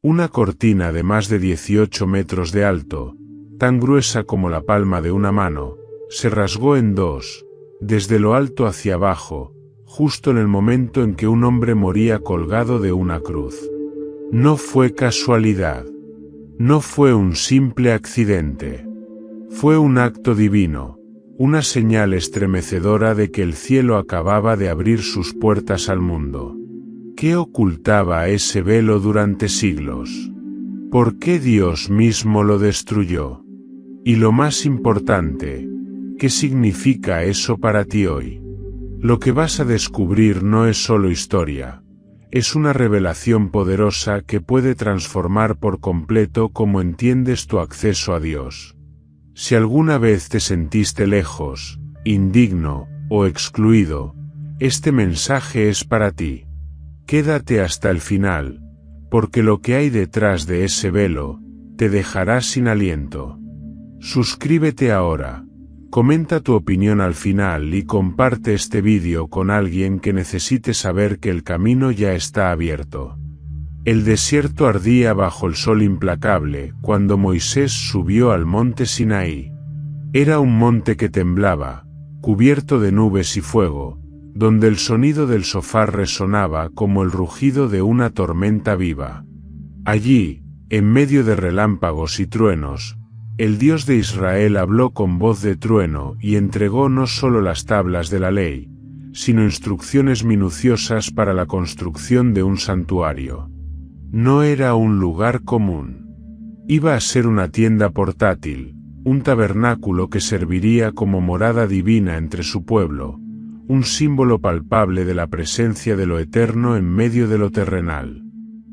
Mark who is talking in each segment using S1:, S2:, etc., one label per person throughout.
S1: Una cortina de más de 18 metros de alto, tan gruesa como la palma de una mano, se rasgó en dos, desde lo alto hacia abajo, justo en el momento en que un hombre moría colgado de una cruz. No fue casualidad. No fue un simple accidente. Fue un acto divino, una señal estremecedora de que el cielo acababa de abrir sus puertas al mundo. ¿Qué ocultaba ese velo durante siglos? ¿Por qué Dios mismo lo destruyó? Y lo más importante, ¿qué significa eso para ti hoy? Lo que vas a descubrir no es solo historia, es una revelación poderosa que puede transformar por completo cómo entiendes tu acceso a Dios. Si alguna vez te sentiste lejos, indigno o excluido, este mensaje es para ti. Quédate hasta el final, porque lo que hay detrás de ese velo te dejará sin aliento. Suscríbete ahora, comenta tu opinión al final y comparte este vídeo con alguien que necesite saber que el camino ya está abierto. El desierto ardía bajo el sol implacable cuando Moisés subió al monte Sinaí. Era un monte que temblaba, cubierto de nubes y fuego, donde el sonido del shofar resonaba como el rugido de una tormenta viva. Allí, en medio de relámpagos y truenos, el Dios de Israel habló con voz de trueno y entregó no solo las tablas de la ley, sino instrucciones minuciosas para la construcción de un santuario. No era un lugar común. Iba a ser una tienda portátil, un tabernáculo que serviría como morada divina entre su pueblo, un símbolo palpable de la presencia de lo eterno en medio de lo terrenal.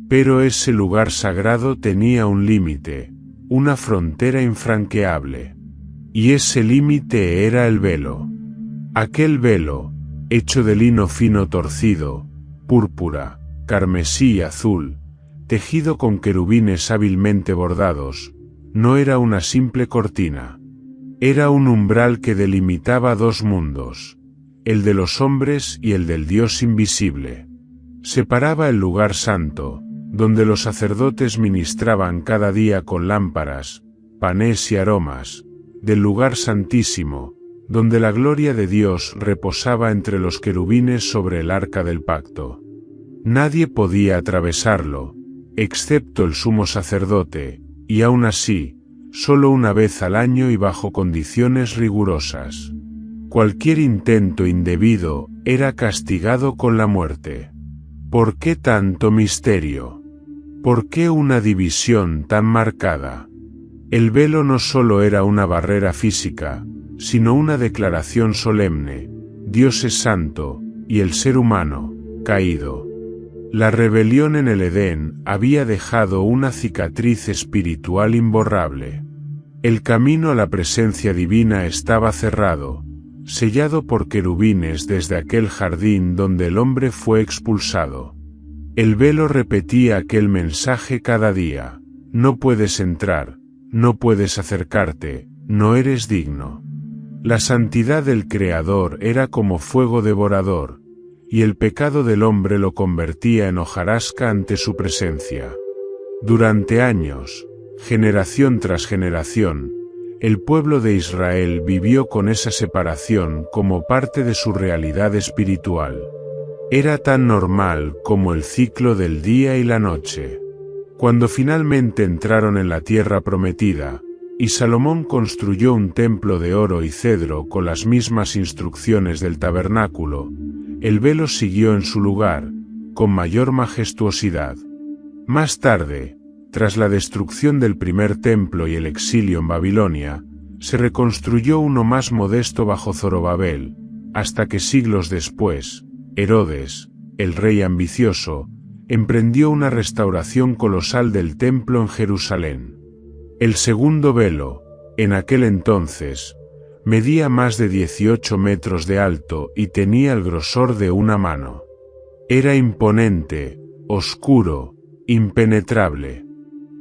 S1: Pero ese lugar sagrado tenía un límite, una frontera infranqueable. Y ese límite era el velo. Aquel velo, hecho de lino fino torcido, púrpura, carmesí y azul, tejido con querubines hábilmente bordados, no era una simple cortina. Era un umbral que delimitaba dos mundos, el de los hombres y el del Dios invisible. Separaba el lugar santo, donde los sacerdotes ministraban cada día con lámparas, panes y aromas, del lugar santísimo, donde la gloria de Dios reposaba entre los querubines sobre el arca del pacto. Nadie podía atravesarlo, excepto el sumo sacerdote, y aún así, solo una vez al año y bajo condiciones rigurosas. Cualquier intento indebido era castigado con la muerte. ¿Por qué tanto misterio? ¿Por qué una división tan marcada? El velo no solo era una barrera física, sino una declaración solemne: Dios es santo, y el ser humano, caído. La rebelión en el Edén había dejado una cicatriz espiritual imborrable. El camino a la presencia divina estaba cerrado, sellado por querubines desde aquel jardín donde el hombre fue expulsado. El velo repetía aquel mensaje cada día: no puedes entrar, no puedes acercarte, no eres digno. La santidad del Creador era como fuego devorador, y el pecado del hombre lo convertía en hojarasca ante su presencia. Durante años, generación tras generación, el pueblo de Israel vivió con esa separación como parte de su realidad espiritual. Era tan normal como el ciclo del día y la noche. Cuando finalmente entraron en la tierra prometida, y Salomón construyó un templo de oro y cedro con las mismas instrucciones del tabernáculo, el velo siguió en su lugar, con mayor majestuosidad. Más tarde, tras la destrucción del primer templo y el exilio en Babilonia, se reconstruyó uno más modesto bajo Zorobabel, hasta que siglos después, Herodes, el rey ambicioso, emprendió una restauración colosal del templo en Jerusalén. El segundo velo, en aquel entonces, medía más de 18 metros de alto y tenía el grosor de una mano. Era imponente, oscuro, impenetrable.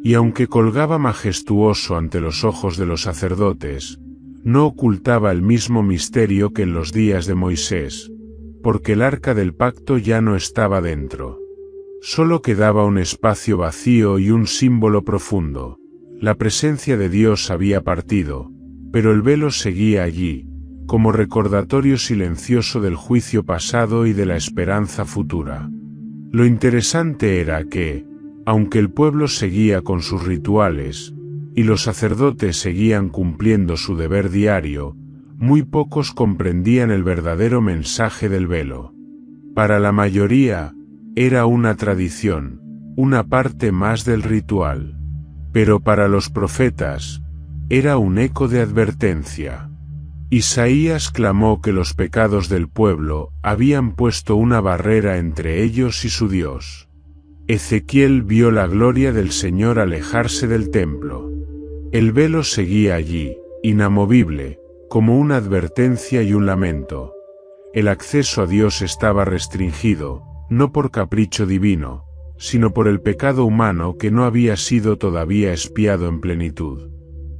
S1: Y aunque colgaba majestuoso ante los ojos de los sacerdotes, no ocultaba el mismo misterio que en los días de Moisés, porque el arca del pacto ya no estaba dentro. Solo quedaba un espacio vacío y un símbolo profundo. La presencia de Dios había partido, pero el velo seguía allí, como recordatorio silencioso del juicio pasado y de la esperanza futura. Lo interesante era que, aunque el pueblo seguía con sus rituales, y los sacerdotes seguían cumpliendo su deber diario, muy pocos comprendían el verdadero mensaje del velo. Para la mayoría, era una tradición, una parte más del ritual. Pero para los profetas, era un eco de advertencia. Isaías clamó que los pecados del pueblo habían puesto una barrera entre ellos y su Dios. Ezequiel vio la gloria del Señor alejarse del templo. El velo seguía allí, inamovible, como una advertencia y un lamento. El acceso a Dios estaba restringido, no por capricho divino, sino por el pecado humano que no había sido todavía expiado en plenitud.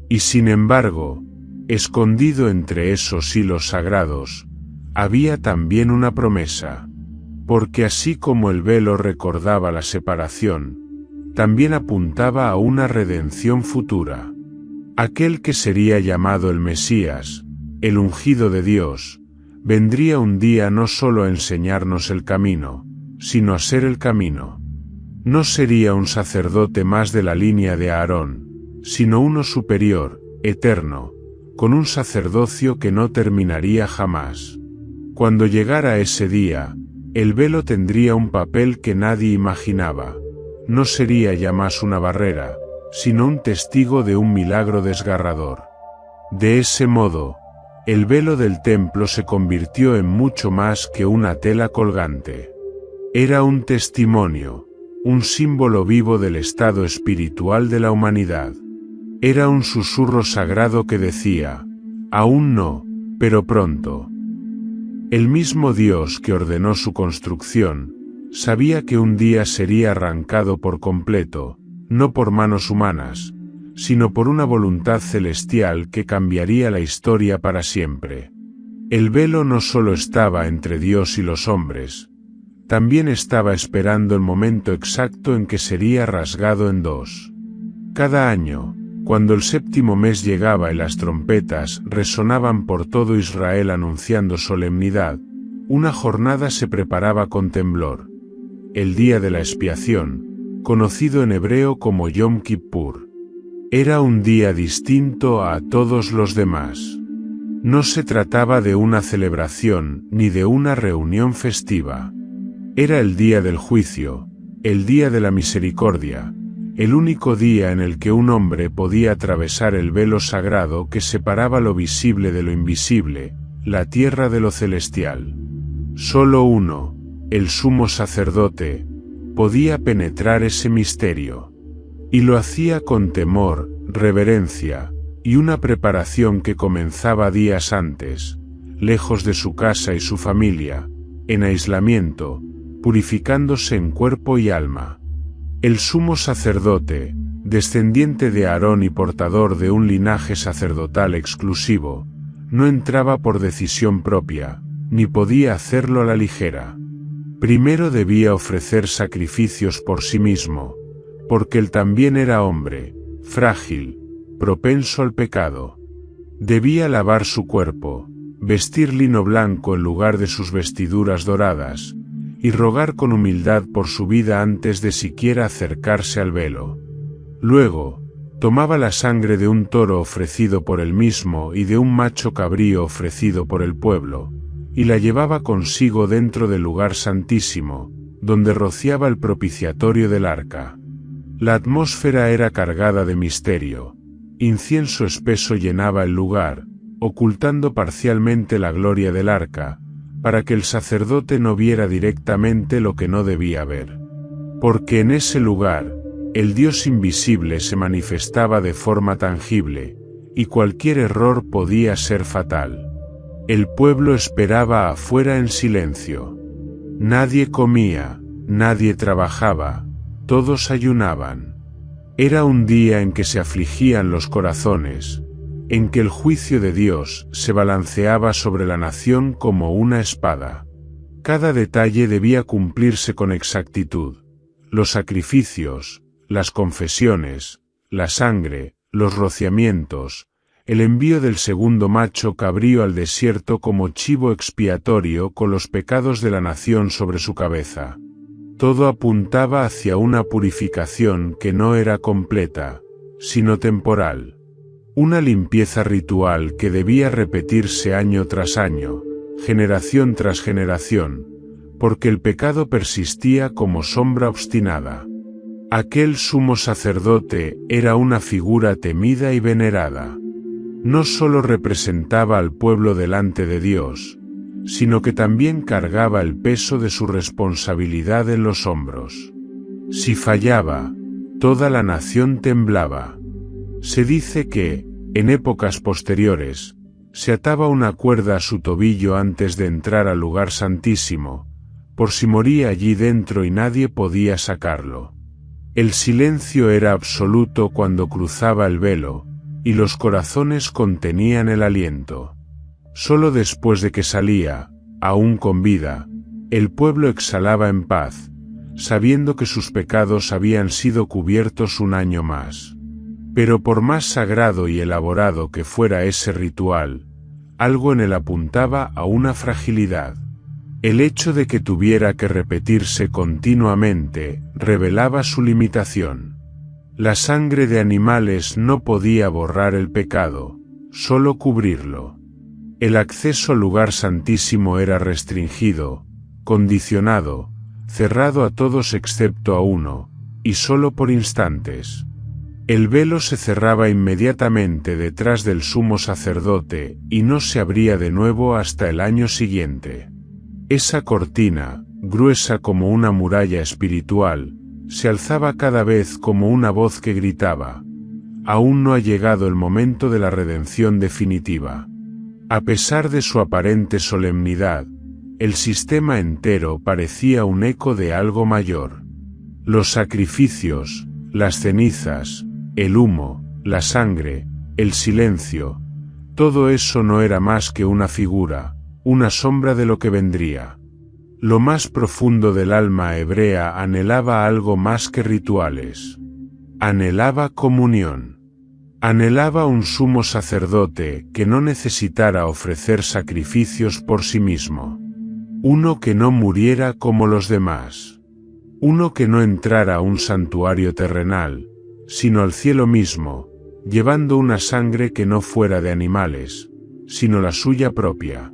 S1: Y sin embargo, escondido entre esos hilos sagrados, había también una promesa. Porque así como el velo recordaba la separación, también apuntaba a una redención futura. Aquel que sería llamado el Mesías, el ungido de Dios, vendría un día no solo a enseñarnos el camino, sino a ser el camino. No sería un sacerdote más de la línea de Aarón, sino uno superior, eterno, con un sacerdocio que no terminaría jamás. Cuando llegara ese día, el velo tendría un papel que nadie imaginaba. No sería ya más una barrera, sino un testigo de un milagro desgarrador. De ese modo, el velo del templo se convirtió en mucho más que una tela colgante. Era un testimonio, un símbolo vivo del estado espiritual de la humanidad. Era un susurro sagrado que decía, aún no, pero pronto. El mismo Dios que ordenó su construcción, sabía que un día sería arrancado por completo, no por manos humanas, sino por una voluntad celestial que cambiaría la historia para siempre. El velo no solo estaba entre Dios y los hombres, también estaba esperando el momento exacto en que sería rasgado en dos. Cada año, cuando el séptimo mes llegaba y las trompetas resonaban por todo Israel anunciando solemnidad, una jornada se preparaba con temblor. El día de la expiación, conocido en hebreo como Yom Kippur. Era un día distinto a todos los demás. No se trataba de una celebración ni de una reunión festiva. Era el día del juicio, el día de la misericordia, el único día en el que un hombre podía atravesar el velo sagrado que separaba lo visible de lo invisible, la tierra de lo celestial. Solo uno, el sumo sacerdote, podía penetrar ese misterio. Y lo hacía con temor, reverencia, y una preparación que comenzaba días antes, lejos de su casa y su familia, en aislamiento, purificándose en cuerpo y alma. El sumo sacerdote, descendiente de Aarón y portador de un linaje sacerdotal exclusivo, no entraba por decisión propia, ni podía hacerlo a la ligera. Primero debía ofrecer sacrificios por sí mismo, porque él también era hombre, frágil, propenso al pecado. Debía lavar su cuerpo, vestir lino blanco en lugar de sus vestiduras doradas, y rogar con humildad por su vida antes de siquiera acercarse al velo. Luego, tomaba la sangre de un toro ofrecido por él mismo y de un macho cabrío ofrecido por el pueblo, y la llevaba consigo dentro del lugar santísimo, donde rociaba el propiciatorio del arca. La atmósfera era cargada de misterio. Incienso espeso llenaba el lugar, ocultando parcialmente la gloria del arca, para que el sacerdote no viera directamente lo que no debía ver. Porque en ese lugar, el Dios invisible se manifestaba de forma tangible, y cualquier error podía ser fatal. El pueblo esperaba afuera en silencio. Nadie comía, nadie trabajaba, todos ayunaban. Era un día en que se afligían los corazones, en que el juicio de Dios se balanceaba sobre la nación como una espada. Cada detalle debía cumplirse con exactitud. los sacrificios, las confesiones, la sangre, los rociamientos, el envío del segundo macho cabrío al desierto como chivo expiatorio con los pecados de la nación sobre su cabeza. Todo apuntaba hacia una purificación que no era completa, sino temporal. Una limpieza ritual que debía repetirse año tras año, generación tras generación, porque el pecado persistía como sombra obstinada. Aquel sumo sacerdote era una figura temida y venerada. No solo representaba al pueblo delante de Dios, sino que también cargaba el peso de su responsabilidad en los hombros. Si fallaba, toda la nación temblaba. Se dice que, en épocas posteriores, se ataba una cuerda a su tobillo antes de entrar al lugar santísimo, por si moría allí dentro y nadie podía sacarlo. El silencio era absoluto cuando cruzaba el velo, y los corazones contenían el aliento. Solo después de que salía, aún con vida, el pueblo exhalaba en paz, sabiendo que sus pecados habían sido cubiertos un año más. Pero por más sagrado y elaborado que fuera ese ritual, algo en él apuntaba a una fragilidad. El hecho de que tuviera que repetirse continuamente revelaba su limitación. La sangre de animales no podía borrar el pecado, solo cubrirlo. El acceso al lugar santísimo era restringido, condicionado, cerrado a todos excepto a uno, y solo por instantes. El velo se cerraba inmediatamente detrás del sumo sacerdote y no se abría de nuevo hasta el año siguiente. Esa cortina, gruesa como una muralla espiritual, se alzaba cada vez como una voz que gritaba: aún no ha llegado el momento de la redención definitiva. A pesar de su aparente solemnidad, el sistema entero parecía un eco de algo mayor. Los sacrificios, las cenizas, el humo, la sangre, el silencio, todo eso no era más que una figura, una sombra de lo que vendría. Lo más profundo del alma hebrea anhelaba algo más que rituales. Anhelaba comunión. Anhelaba un sumo sacerdote que no necesitara ofrecer sacrificios por sí mismo. Uno que no muriera como los demás. Uno que no entrara a un santuario terrenal, sino al cielo mismo, llevando una sangre que no fuera de animales, sino la suya propia.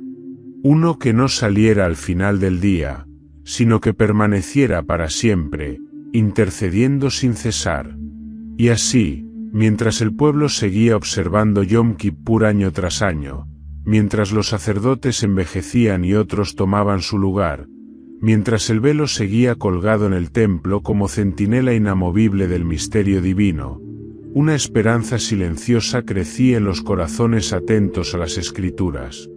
S1: Uno que no saliera al final del día, sino que permaneciera para siempre, intercediendo sin cesar. Y así, mientras el pueblo seguía observando Yom Kippur año tras año, mientras los sacerdotes envejecían y otros tomaban su lugar, mientras el velo seguía colgado en el templo como centinela inamovible del misterio divino, una esperanza silenciosa crecía en los corazones atentos a las Escrituras.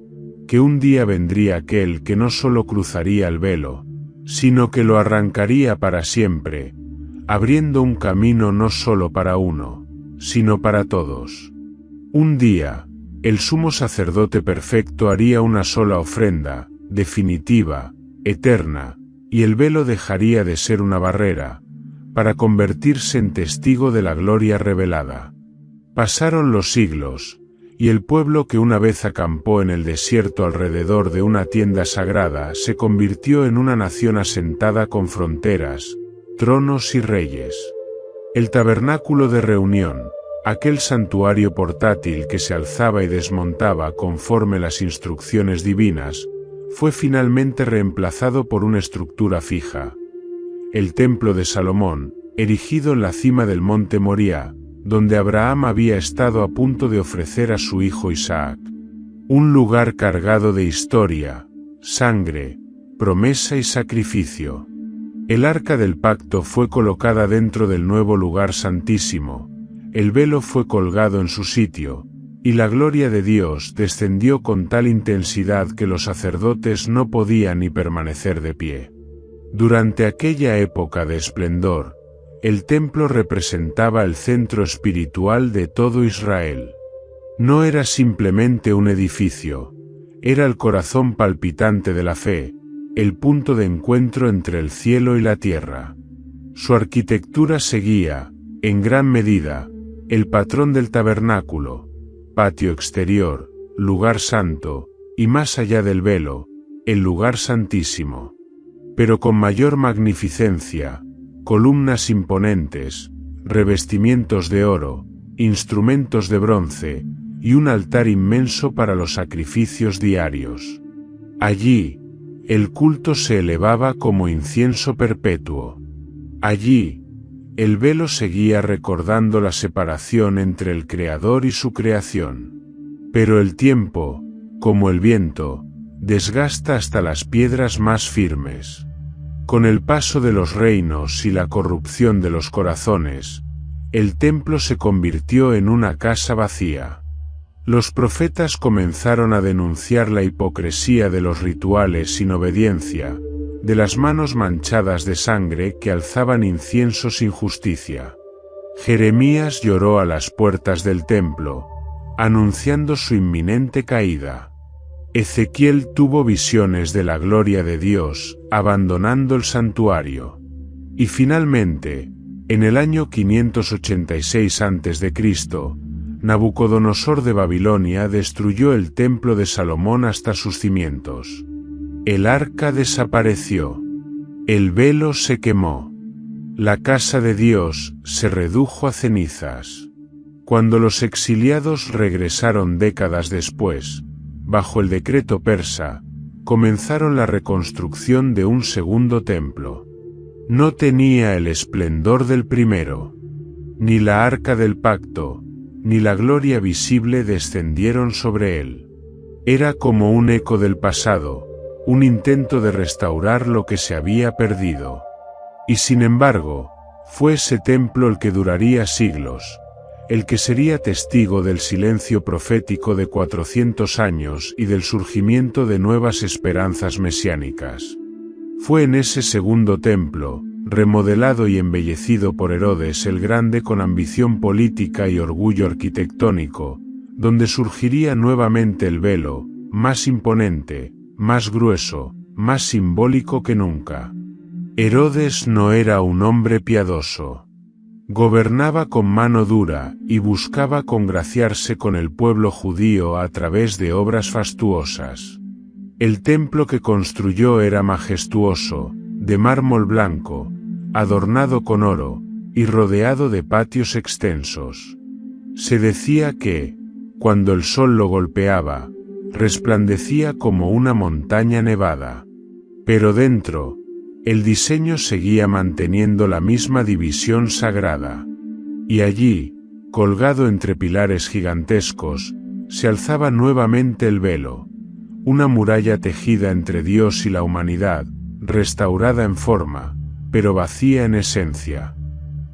S1: Que un día vendría aquel que no solo cruzaría el velo, sino que lo arrancaría para siempre, abriendo un camino no solo para uno, sino para todos. Un día, el sumo sacerdote perfecto haría una sola ofrenda, definitiva, eterna, y el velo dejaría de ser una barrera, para convertirse en testigo de la gloria revelada. Pasaron los siglos, y el pueblo que una vez acampó en el desierto alrededor de una tienda sagrada se convirtió en una nación asentada con fronteras, tronos y reyes. El tabernáculo de reunión, aquel santuario portátil que se alzaba y desmontaba conforme las instrucciones divinas, fue finalmente reemplazado por una estructura fija. El templo de Salomón, erigido en la cima del monte Moriah, donde Abraham había estado a punto de ofrecer a su hijo Isaac. Un lugar cargado de historia, sangre, promesa y sacrificio. El arca del pacto fue colocada dentro del nuevo lugar santísimo, el velo fue colgado en su sitio, y la gloria de Dios descendió con tal intensidad que los sacerdotes no podían ni permanecer de pie. Durante aquella época de esplendor, el templo representaba el centro espiritual de todo Israel. No era simplemente un edificio, era el corazón palpitante de la fe, el punto de encuentro entre el cielo y la tierra. Su arquitectura seguía, en gran medida, el patrón del tabernáculo, patio exterior, lugar santo, y más allá del velo, el lugar santísimo. Pero con mayor magnificencia, columnas imponentes, revestimientos de oro, instrumentos de bronce, y un altar inmenso para los sacrificios diarios. Allí, el culto se elevaba como incienso perpetuo. Allí, el velo seguía recordando la separación entre el Creador y su creación. Pero el tiempo, como el viento, desgasta hasta las piedras más firmes. Con el paso de los reinos y la corrupción de los corazones, el templo se convirtió en una casa vacía. Los profetas comenzaron a denunciar la hipocresía de los rituales sin obediencia, de las manos manchadas de sangre que alzaban incienso sin justicia. Jeremías lloró a las puertas del templo, anunciando su inminente caída. Ezequiel tuvo visiones de la gloria de Dios, abandonando el santuario. Y finalmente, en el año 586 a.C., Nabucodonosor de Babilonia destruyó el templo de Salomón hasta sus cimientos. El arca desapareció. El velo se quemó. La casa de Dios se redujo a cenizas. Cuando los exiliados regresaron décadas después, bajo el decreto persa, comenzaron la reconstrucción de un segundo templo. No tenía el esplendor del primero. Ni la arca del pacto, ni la gloria visible descendieron sobre él. Era como un eco del pasado, un intento de restaurar lo que se había perdido. Y sin embargo, fue ese templo el que duraría siglos, el que sería testigo del silencio profético de 400 años y del surgimiento de nuevas esperanzas mesiánicas. Fue en ese segundo templo, remodelado y embellecido por Herodes el Grande con ambición política y orgullo arquitectónico, donde surgiría nuevamente el velo, más imponente, más grueso, más simbólico que nunca. Herodes no era un hombre piadoso. Gobernaba con mano dura y buscaba congraciarse con el pueblo judío a través de obras fastuosas. El templo que construyó era majestuoso, de mármol blanco, adornado con oro, y rodeado de patios extensos. Se decía que, cuando el sol lo golpeaba, resplandecía como una montaña nevada. Pero dentro, el diseño seguía manteniendo la misma división sagrada. Y allí, colgado entre pilares gigantescos, se alzaba nuevamente el velo, una muralla tejida entre Dios y la humanidad, restaurada en forma, pero vacía en esencia.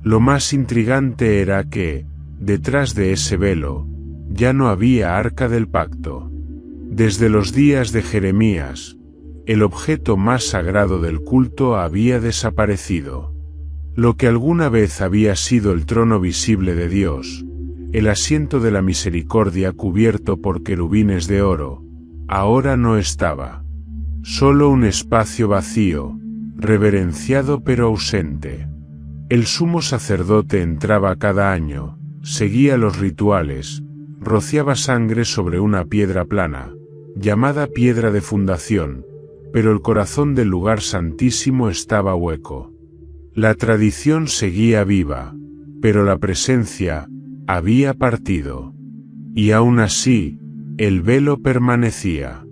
S1: Lo más intrigante era que, detrás de ese velo, ya no había arca del pacto. Desde los días de Jeremías, el objeto más sagrado del culto había desaparecido. Lo que alguna vez había sido el trono visible de Dios, el asiento de la misericordia cubierto por querubines de oro, ahora no estaba. Solo un espacio vacío, reverenciado pero ausente. El sumo sacerdote entraba cada año, seguía los rituales, rociaba sangre sobre una piedra plana, llamada piedra de fundación, pero el corazón del lugar santísimo estaba hueco. La tradición seguía viva, pero la presencia había partido. Y aún así, el velo permanecía.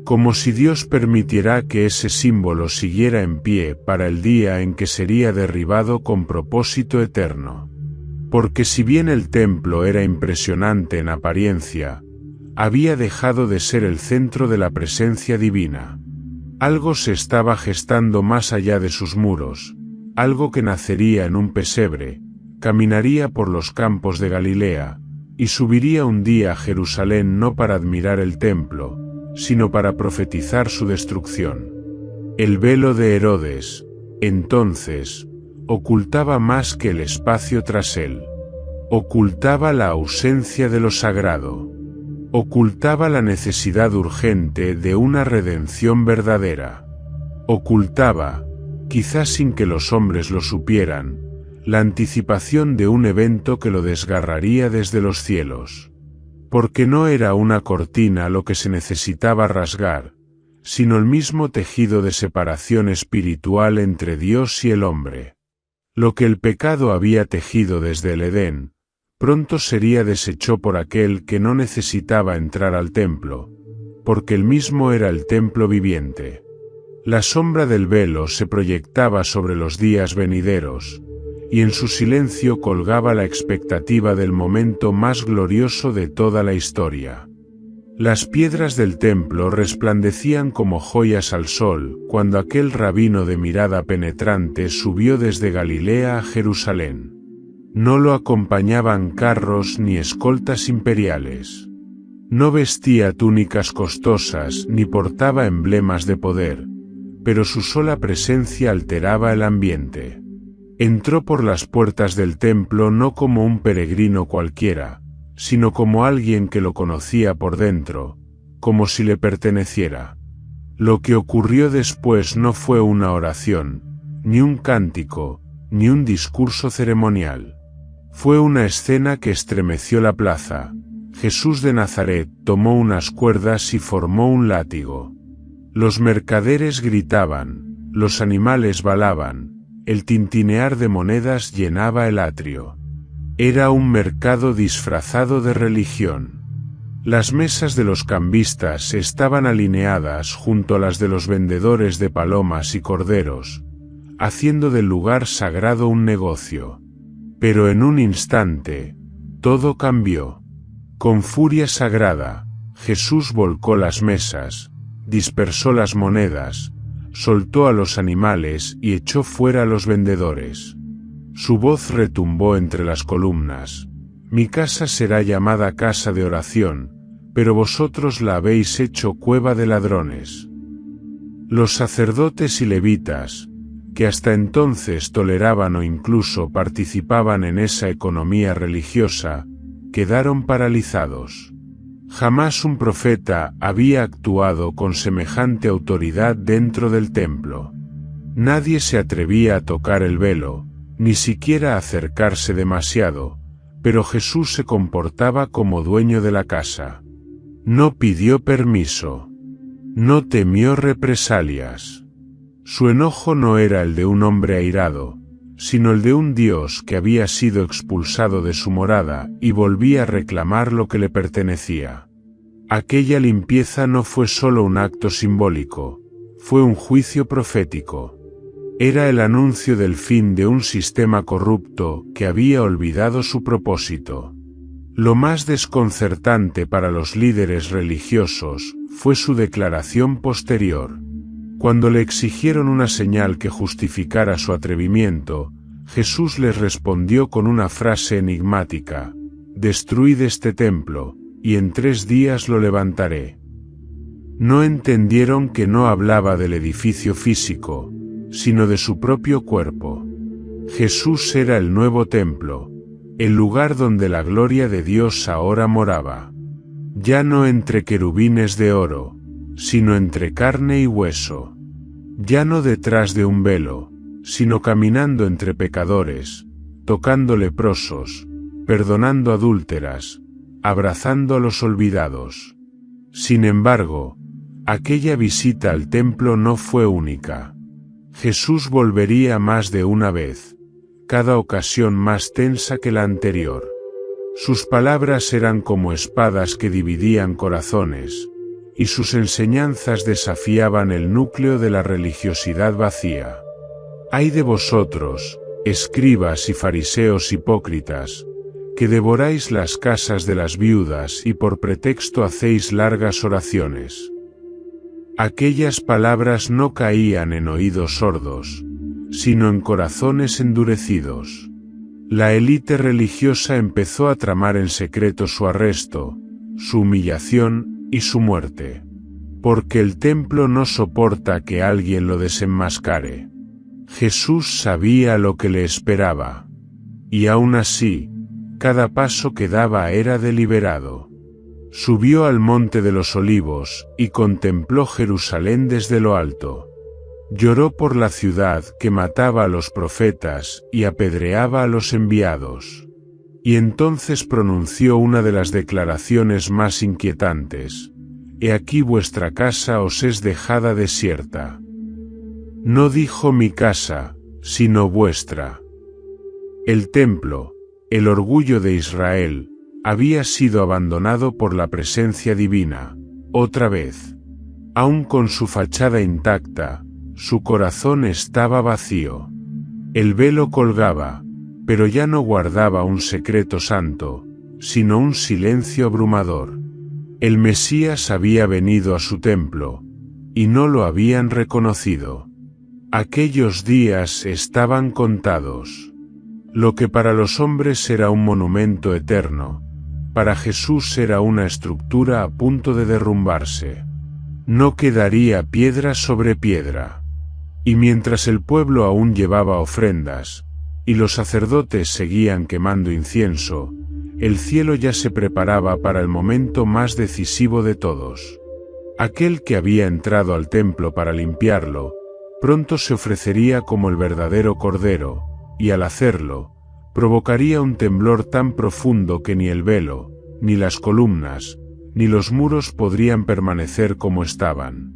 S1: Como si Dios permitiera que ese símbolo siguiera en pie para el día en que sería derribado con propósito eterno. Porque si bien el templo era impresionante en apariencia, había dejado de ser el centro de la presencia divina. Algo se estaba gestando más allá de sus muros, algo que nacería en un pesebre, caminaría por los campos de Galilea, y subiría un día a Jerusalén no para admirar el templo, sino para profetizar su destrucción. El velo de Herodes, entonces, ocultaba más que el espacio tras él. Ocultaba la ausencia de lo sagrado. Ocultaba la necesidad urgente de una redención verdadera. Ocultaba, quizás sin que los hombres lo supieran, la anticipación de un evento que lo desgarraría desde los cielos. Porque no era una cortina lo que se necesitaba rasgar, sino el mismo tejido de separación espiritual entre Dios y el hombre. Lo que el pecado había tejido desde el Edén, pronto sería deshecho por aquel que no necesitaba entrar al templo, porque él mismo era el templo viviente. La sombra del velo se proyectaba sobre los días venideros, y en su silencio colgaba la expectativa del momento más glorioso de toda la historia. Las piedras del templo resplandecían como joyas al sol cuando aquel rabino de mirada penetrante subió desde Galilea a Jerusalén. No lo acompañaban carros ni escoltas imperiales. No vestía túnicas costosas ni portaba emblemas de poder, pero su sola presencia alteraba el ambiente. Entró por las puertas del templo no como un peregrino cualquiera, sino como alguien que lo conocía por dentro, como si le perteneciera. Lo que ocurrió después no fue una oración, ni un cántico, ni un discurso ceremonial. Fue una escena que estremeció la plaza. Jesús de Nazaret tomó unas cuerdas y formó un látigo. Los mercaderes gritaban, los animales balaban, el tintinear de monedas llenaba el atrio. Era un mercado disfrazado de religión. Las mesas de los cambistas estaban alineadas junto a las de los vendedores de palomas y corderos, haciendo del lugar sagrado un negocio. Pero en un instante, todo cambió. Con furia sagrada, Jesús volcó las mesas, dispersó las monedas, soltó a los animales y echó fuera a los vendedores. Su voz retumbó entre las columnas: «Mi casa será llamada casa de oración, pero vosotros la habéis hecho cueva de ladrones». Los sacerdotes y levitas, que hasta entonces toleraban o incluso participaban en esa economía religiosa, quedaron paralizados. Jamás un profeta había actuado con semejante autoridad dentro del templo. Nadie se atrevía a tocar el velo, ni siquiera a acercarse demasiado, pero Jesús se comportaba como dueño de la casa. No pidió permiso. No temió represalias. Su enojo no era el de un hombre airado, sino el de un Dios que había sido expulsado de su morada y volvía a reclamar lo que le pertenecía. Aquella limpieza no fue solo un acto simbólico, fue un juicio profético. Era el anuncio del fin de un sistema corrupto que había olvidado su propósito. Lo más desconcertante para los líderes religiosos fue su declaración posterior. Cuando le exigieron una señal que justificara su atrevimiento, Jesús les respondió con una frase enigmática: «Destruid este templo, y en 3 días lo levantaré». No entendieron que no hablaba del edificio físico, sino de su propio cuerpo. Jesús era el nuevo templo, el lugar donde la gloria de Dios ahora moraba. Ya no entre querubines de oro, sino entre carne y hueso. Ya no detrás de un velo, sino caminando entre pecadores, tocando leprosos, perdonando adúlteras, abrazando a los olvidados. Sin embargo, aquella visita al templo no fue única. Jesús volvería más de una vez, cada ocasión más tensa que la anterior. Sus palabras eran como espadas que dividían corazones, y sus enseñanzas desafiaban el núcleo de la religiosidad vacía. «Ay de vosotros, escribas y fariseos hipócritas, que devoráis las casas de las viudas y por pretexto hacéis largas oraciones». Aquellas palabras no caían en oídos sordos, sino en corazones endurecidos. La élite religiosa empezó a tramar en secreto su arresto, su humillación y su muerte. Porque el templo no soporta que alguien lo desenmascare. Jesús sabía lo que le esperaba. Y aún así, cada paso que daba era deliberado. Subió al monte de los olivos y contempló Jerusalén desde lo alto. Lloró por la ciudad que mataba a los profetas y apedreaba a los enviados. Y entonces pronunció una de las declaraciones más inquietantes: «He aquí vuestra casa os es dejada desierta». No dijo mi casa, sino vuestra. El templo, el orgullo de Israel, había sido abandonado por la presencia divina, otra vez. Aun con su fachada intacta, su corazón estaba vacío. El velo colgaba, pero ya no guardaba un secreto santo, sino un silencio abrumador. El Mesías había venido a su templo, y no lo habían reconocido. Aquellos días estaban contados. Lo que para los hombres era un monumento eterno, para Jesús era una estructura a punto de derrumbarse. No quedaría piedra sobre piedra. Y mientras el pueblo aún llevaba ofrendas, y los sacerdotes seguían quemando incienso, el cielo ya se preparaba para el momento más decisivo de todos. Aquel que había entrado al templo para limpiarlo, pronto se ofrecería como el verdadero Cordero, y al hacerlo, provocaría un temblor tan profundo que ni el velo, ni las columnas, ni los muros podrían permanecer como estaban.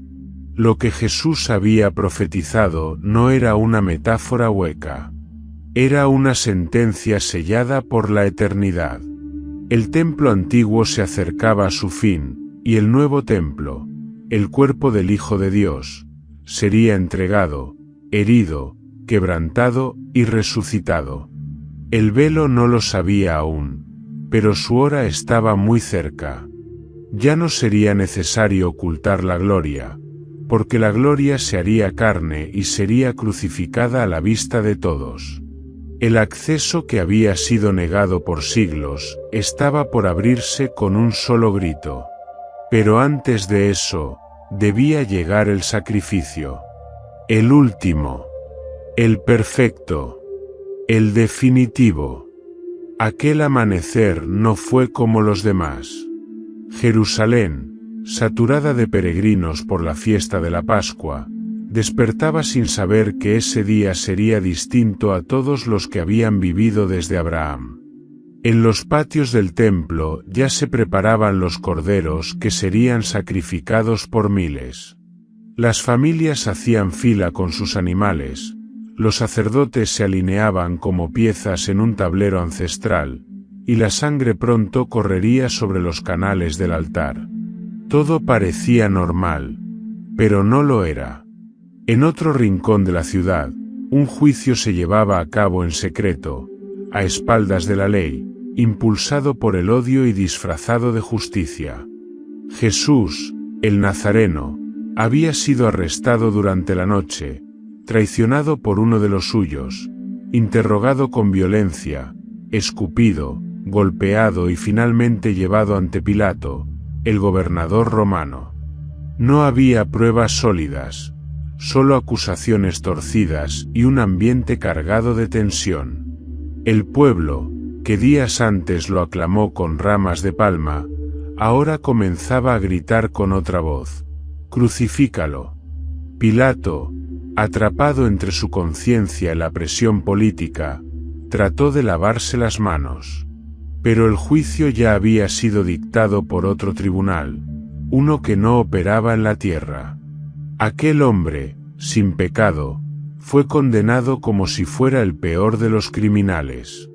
S1: Lo que Jesús había profetizado no era una metáfora hueca. Era una sentencia sellada por la eternidad. El templo antiguo se acercaba a su fin, y el nuevo templo, el cuerpo del Hijo de Dios, sería entregado, herido, quebrantado y resucitado. El velo no lo sabía aún, pero su hora estaba muy cerca. Ya no sería necesario ocultar la gloria, porque la gloria se haría carne y sería crucificada a la vista de todos. El acceso que había sido negado por siglos, estaba por abrirse con un solo grito. Pero antes de eso, debía llegar el sacrificio. El último. El perfecto. El definitivo. Aquel amanecer no fue como los demás. Jerusalén, saturada de peregrinos por la fiesta de la Pascua, despertaba sin saber que ese día sería distinto a todos los que habían vivido desde Abraham. En los patios del templo ya se preparaban los corderos que serían sacrificados por miles. Las familias hacían fila con sus animales, los sacerdotes se alineaban como piezas en un tablero ancestral, y la sangre pronto correría sobre los canales del altar. Todo parecía normal, pero no lo era. En otro rincón de la ciudad, un juicio se llevaba a cabo en secreto, a espaldas de la ley, impulsado por el odio y disfrazado de justicia. Jesús, el Nazareno, había sido arrestado durante la noche, traicionado por uno de los suyos, interrogado con violencia, escupido, golpeado y finalmente llevado ante Pilato, el gobernador romano. No había pruebas sólidas, solo acusaciones torcidas y un ambiente cargado de tensión. El pueblo, que días antes lo aclamó con ramas de palma, ahora comenzaba a gritar con otra voz: «¡Crucifícalo!». Pilato, atrapado entre su conciencia y la presión política, trató de lavarse las manos. Pero el juicio ya había sido dictado por otro tribunal, uno que no operaba en la tierra. Aquel hombre, sin pecado, fue condenado como si fuera el peor de los criminales.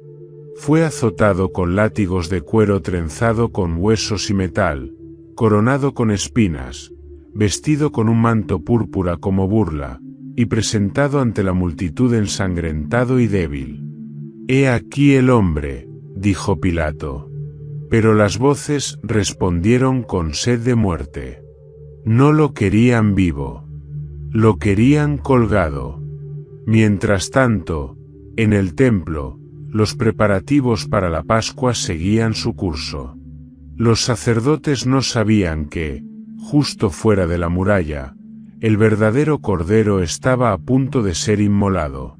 S1: Fue azotado con látigos de cuero trenzado con huesos y metal, coronado con espinas, vestido con un manto púrpura como burla, y presentado ante la multitud ensangrentado y débil. «He aquí el hombre», dijo Pilato. Pero las voces respondieron con sed de muerte. No lo querían vivo. Lo querían colgado. Mientras tanto, en el templo, los preparativos para la Pascua seguían su curso. Los sacerdotes no sabían que, justo fuera de la muralla, el verdadero Cordero estaba a punto de ser inmolado.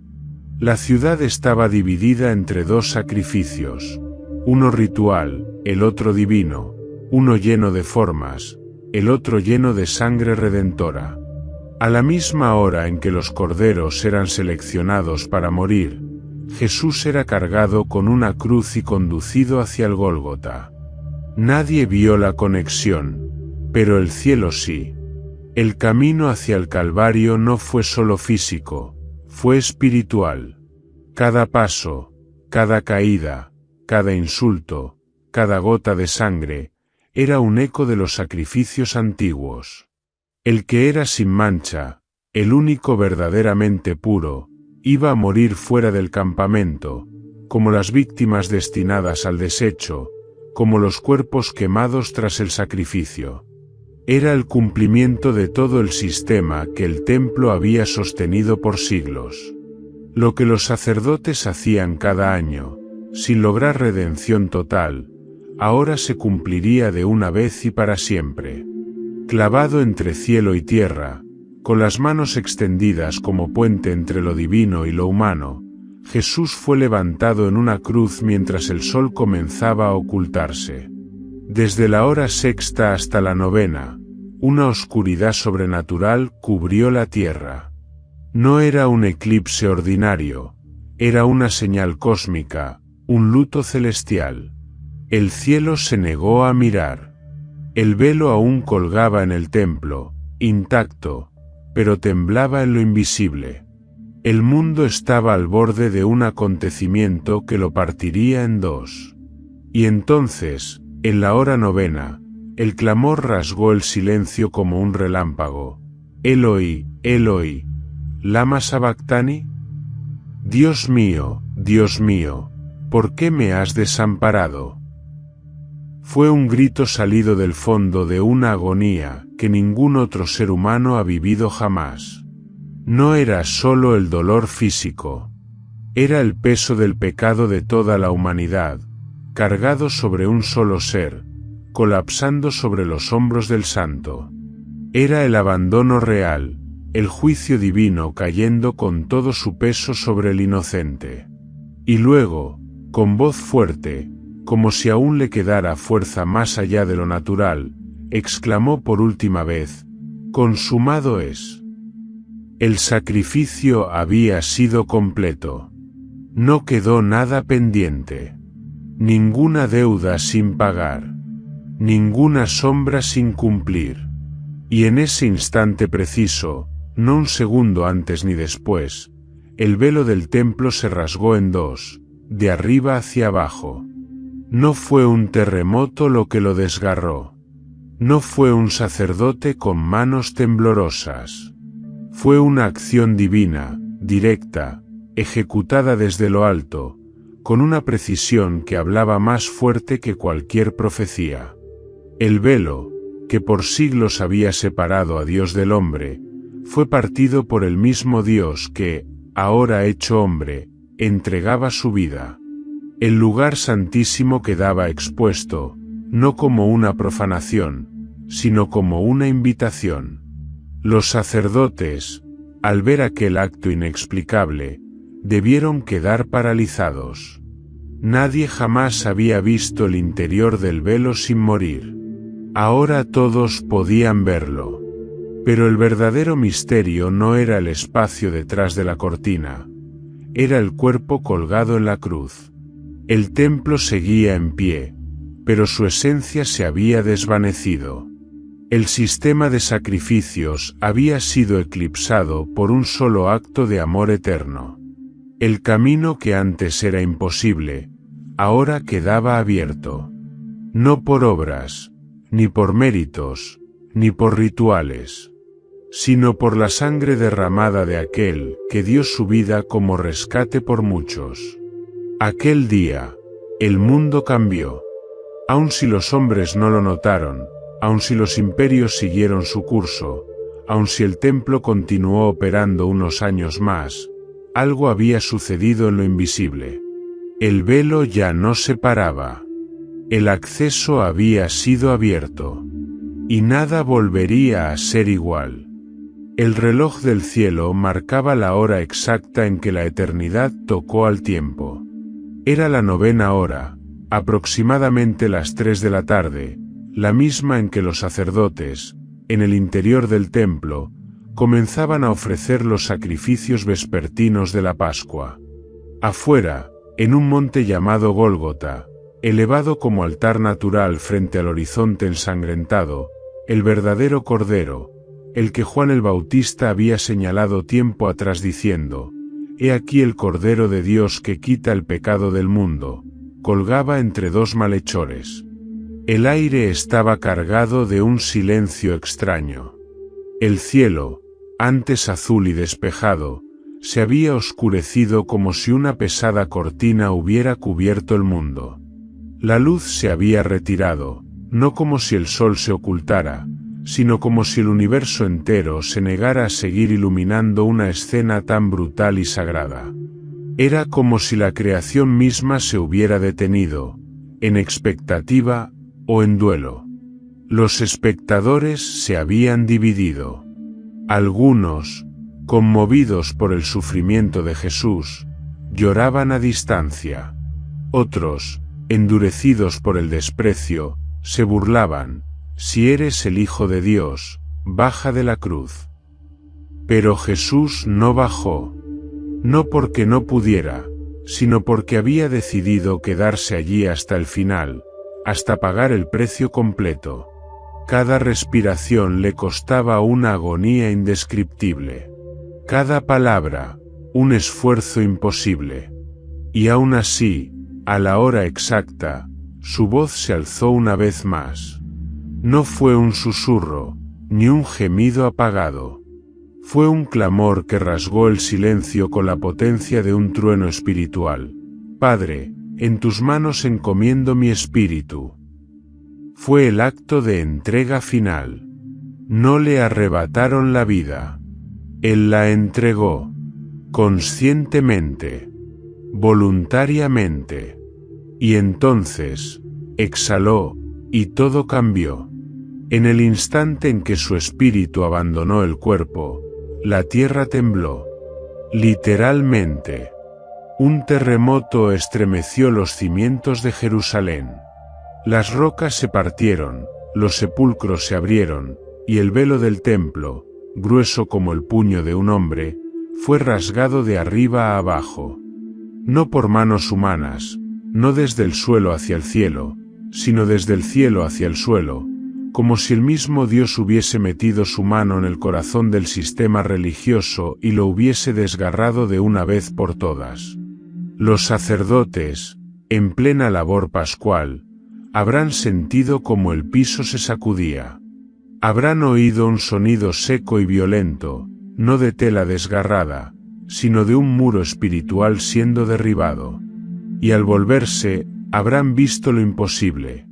S1: La ciudad estaba dividida entre dos sacrificios, uno ritual, el otro divino, uno lleno de formas, el otro lleno de sangre redentora. A la misma hora en que los corderos eran seleccionados para morir, Jesús era cargado con una cruz y conducido hacia el Gólgota. Nadie vio la conexión, pero el cielo sí. El camino hacia el Calvario no fue solo físico, fue espiritual. Cada paso, cada caída, cada insulto, cada gota de sangre, era un eco de los sacrificios antiguos. El que era sin mancha, el único verdaderamente puro, iba a morir fuera del campamento, como las víctimas destinadas al desecho, como los cuerpos quemados tras el sacrificio. Era el cumplimiento de todo el sistema que el templo había sostenido por siglos. Lo que los sacerdotes hacían cada año, sin lograr redención total, ahora se cumpliría de una vez y para siempre. Clavado entre cielo y tierra, con las manos extendidas como puente entre lo divino y lo humano, Jesús fue levantado en una cruz mientras el sol comenzaba a ocultarse. Desde la hora sexta hasta la novena, una oscuridad sobrenatural cubrió la tierra. No era un eclipse ordinario, era una señal cósmica, un luto celestial. El cielo se negó a mirar. El velo aún colgaba en el templo, intacto, pero temblaba en lo invisible. El mundo estaba al borde de un acontecimiento que lo partiría en dos. Y entonces, en la hora novena, el clamor rasgó el silencio como un relámpago. Eloi, Eloi, ¿lama sabactani? Dios mío, ¿por qué me has desamparado? Fue un grito salido del fondo de una agonía que ningún otro ser humano ha vivido jamás. No era solo el dolor físico. Era el peso del pecado de toda la humanidad, cargado sobre un solo ser, colapsando sobre los hombros del santo. Era el abandono real, el juicio divino cayendo con todo su peso sobre el inocente. Y luego, con voz fuerte, como si aún le quedara fuerza más allá de lo natural, exclamó por última vez: «Consumado es». El sacrificio había sido completo. No quedó nada pendiente. Ninguna deuda sin pagar. Ninguna sombra sin cumplir. Y en ese instante preciso, no un segundo antes ni después, el velo del templo se rasgó en dos, de arriba hacia abajo. No fue un terremoto lo que lo desgarró. No fue un sacerdote con manos temblorosas. Fue una acción divina, directa, ejecutada desde lo alto, con una precisión que hablaba más fuerte que cualquier profecía. El velo, que por siglos había separado a Dios del hombre, fue partido por el mismo Dios que, ahora hecho hombre, entregaba su vida. El lugar santísimo quedaba expuesto, no como una profanación, sino como una invitación. Los sacerdotes, al ver aquel acto inexplicable, debieron quedar paralizados. Nadie jamás había visto el interior del velo sin morir. Ahora todos podían verlo. Pero el verdadero misterio no era el espacio detrás de la cortina. Era el cuerpo colgado en la cruz. El templo seguía en pie, pero su esencia se había desvanecido. El sistema de sacrificios había sido eclipsado por un solo acto de amor eterno. El camino que antes era imposible, ahora quedaba abierto. No por obras, ni por méritos, ni por rituales, sino por la sangre derramada de aquel que dio su vida como rescate por muchos. Aquel día, el mundo cambió. Aun si los hombres no lo notaron, aun si los imperios siguieron su curso, aun si el templo continuó operando unos años más, algo había sucedido en lo invisible. El velo ya no separaba. El acceso había sido abierto. Y nada volvería a ser igual. El reloj del cielo marcaba la hora exacta en que la eternidad tocó al tiempo. Era la 9ª hora, aproximadamente las 3 de la tarde, la misma en que los sacerdotes, en el interior del templo, comenzaban a ofrecer los sacrificios vespertinos de la Pascua. Afuera, en un monte llamado Gólgota, elevado como altar natural frente al horizonte ensangrentado, el verdadero Cordero, el que Juan el Bautista había señalado tiempo atrás diciendo: «He aquí el Cordero de Dios que quita el pecado del mundo», colgaba entre dos malhechores. El aire estaba cargado de un silencio extraño. El cielo, antes azul y despejado, se había oscurecido como si una pesada cortina hubiera cubierto el mundo. La luz se había retirado, no como si el sol se ocultara, sino como si el universo entero se negara a seguir iluminando una escena tan brutal y sagrada. Era como si la creación misma se hubiera detenido, en expectativa o en duelo. Los espectadores se habían dividido. Algunos, conmovidos por el sufrimiento de Jesús, lloraban a distancia. Otros, endurecidos por el desprecio, se burlaban: «Si eres el Hijo de Dios, baja de la cruz». Pero Jesús no bajó. No porque no pudiera, sino porque había decidido quedarse allí hasta el final, hasta pagar el precio completo. Cada respiración le costaba una agonía indescriptible. Cada palabra, un esfuerzo imposible. Y aún así, a la hora exacta, su voz se alzó una vez más. No fue un susurro, ni un gemido apagado. Fue un clamor que rasgó el silencio con la potencia de un trueno espiritual. «Padre, en tus manos encomiendo mi espíritu». Fue el acto de entrega final. No le arrebataron la vida. Él la entregó. Conscientemente. Voluntariamente. Y entonces, exhaló, y todo cambió. En el instante en que su espíritu abandonó el cuerpo, la tierra tembló. Literalmente. Un terremoto estremeció los cimientos de Jerusalén. Las rocas se partieron, los sepulcros se abrieron, y el velo del templo, grueso como el puño de un hombre, fue rasgado de arriba a abajo. No por manos humanas, no desde el suelo hacia el cielo, sino desde el cielo hacia el suelo, como si el mismo Dios hubiese metido su mano en el corazón del sistema religioso y lo hubiese desgarrado de una vez por todas. Los sacerdotes, en plena labor pascual, habrán sentido como el piso se sacudía. Habrán oído un sonido seco y violento, no de tela desgarrada, sino de un muro espiritual siendo derribado. Y al volverse, habrán visto lo imposible.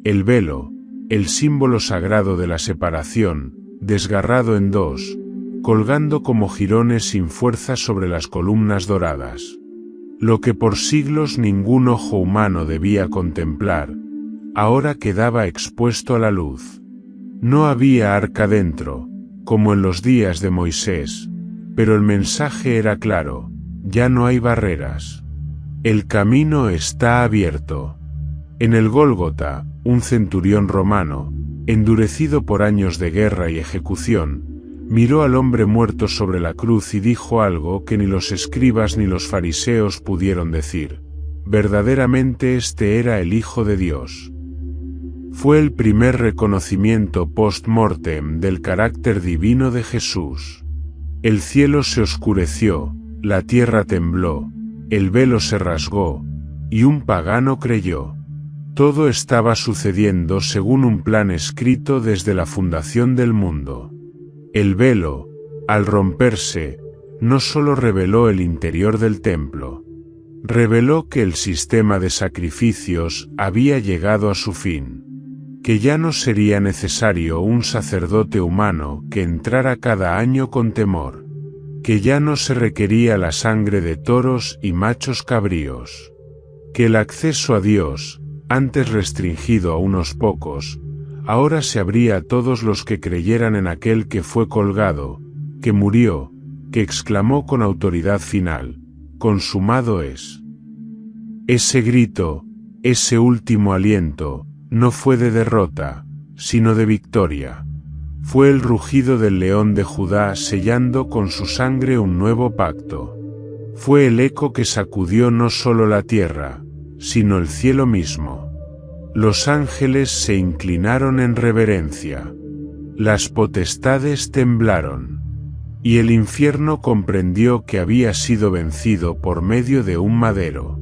S1: El velo, el símbolo sagrado de la separación, desgarrado en dos, colgando como jirones sin fuerza sobre las columnas doradas. Lo que por siglos ningún ojo humano debía contemplar, ahora quedaba expuesto a la luz. No había arca dentro, como en los días de Moisés, pero el mensaje era claro: ya no hay barreras. El camino está abierto. En el Gólgota, un centurión romano, endurecido por años de guerra y ejecución, miró al hombre muerto sobre la cruz y dijo algo que ni los escribas ni los fariseos pudieron decir: verdaderamente este era el Hijo de Dios. Fue el primer reconocimiento post-mortem del carácter divino de Jesús. El cielo se oscureció, la tierra tembló, el velo se rasgó, y un pagano creyó. Todo estaba sucediendo según un plan escrito desde la fundación del mundo. El velo, al romperse, no solo reveló el interior del templo, reveló que el sistema de sacrificios había llegado a su fin, que ya no sería necesario un sacerdote humano que entrara cada año con temor, que ya no se requería la sangre de toros y machos cabríos, que el acceso a Dios, antes restringido a unos pocos, ahora se abría a todos los que creyeran en aquel que fue colgado, que murió, que exclamó con autoridad final: consumado es. Ese grito, ese último aliento, no fue de derrota, sino de victoria. Fue el rugido del león de Judá sellando con su sangre un nuevo pacto. Fue el eco que sacudió no solo la tierra, sino el cielo mismo. Los ángeles se inclinaron en reverencia. Las potestades temblaron. Y el infierno comprendió que había sido vencido por medio de un madero.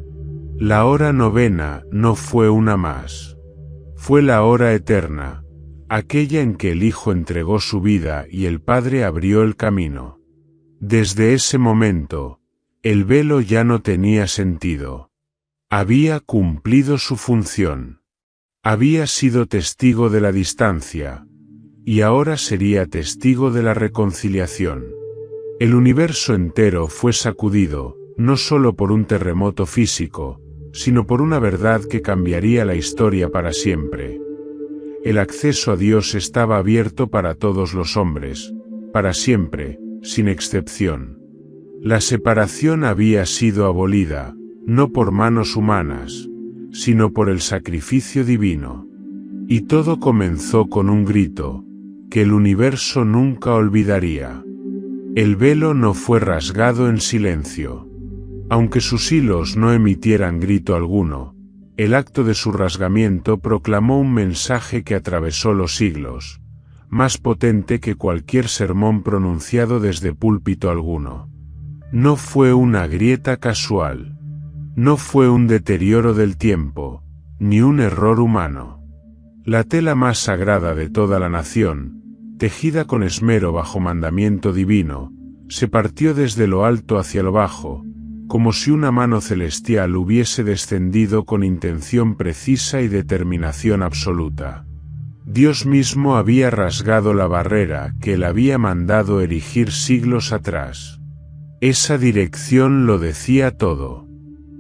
S1: La hora novena no fue una más. Fue la hora eterna, aquella en que el Hijo entregó su vida y el Padre abrió el camino. Desde ese momento, el velo ya no tenía sentido. Había cumplido su función. Había sido testigo de la distancia, y ahora sería testigo de la reconciliación. El universo entero fue sacudido, no solo por un terremoto físico, sino por una verdad que cambiaría la historia para siempre. El acceso a Dios estaba abierto para todos los hombres, para siempre, sin excepción. La separación había sido abolida, no por manos humanas, sino por el sacrificio divino. Y todo comenzó con un grito, que el universo nunca olvidaría. El velo no fue rasgado en silencio. Aunque sus hilos no emitieran grito alguno, el acto de su rasgamiento proclamó un mensaje que atravesó los siglos, más potente que cualquier sermón pronunciado desde púlpito alguno. No fue una grieta casual. No fue un deterioro del tiempo, ni un error humano. La tela más sagrada de toda la nación, tejida con esmero bajo mandamiento divino, se partió desde lo alto hacia lo bajo, como si una mano celestial hubiese descendido con intención precisa y determinación absoluta. Dios mismo había rasgado la barrera que él había mandado erigir siglos atrás. Esa dirección lo decía todo.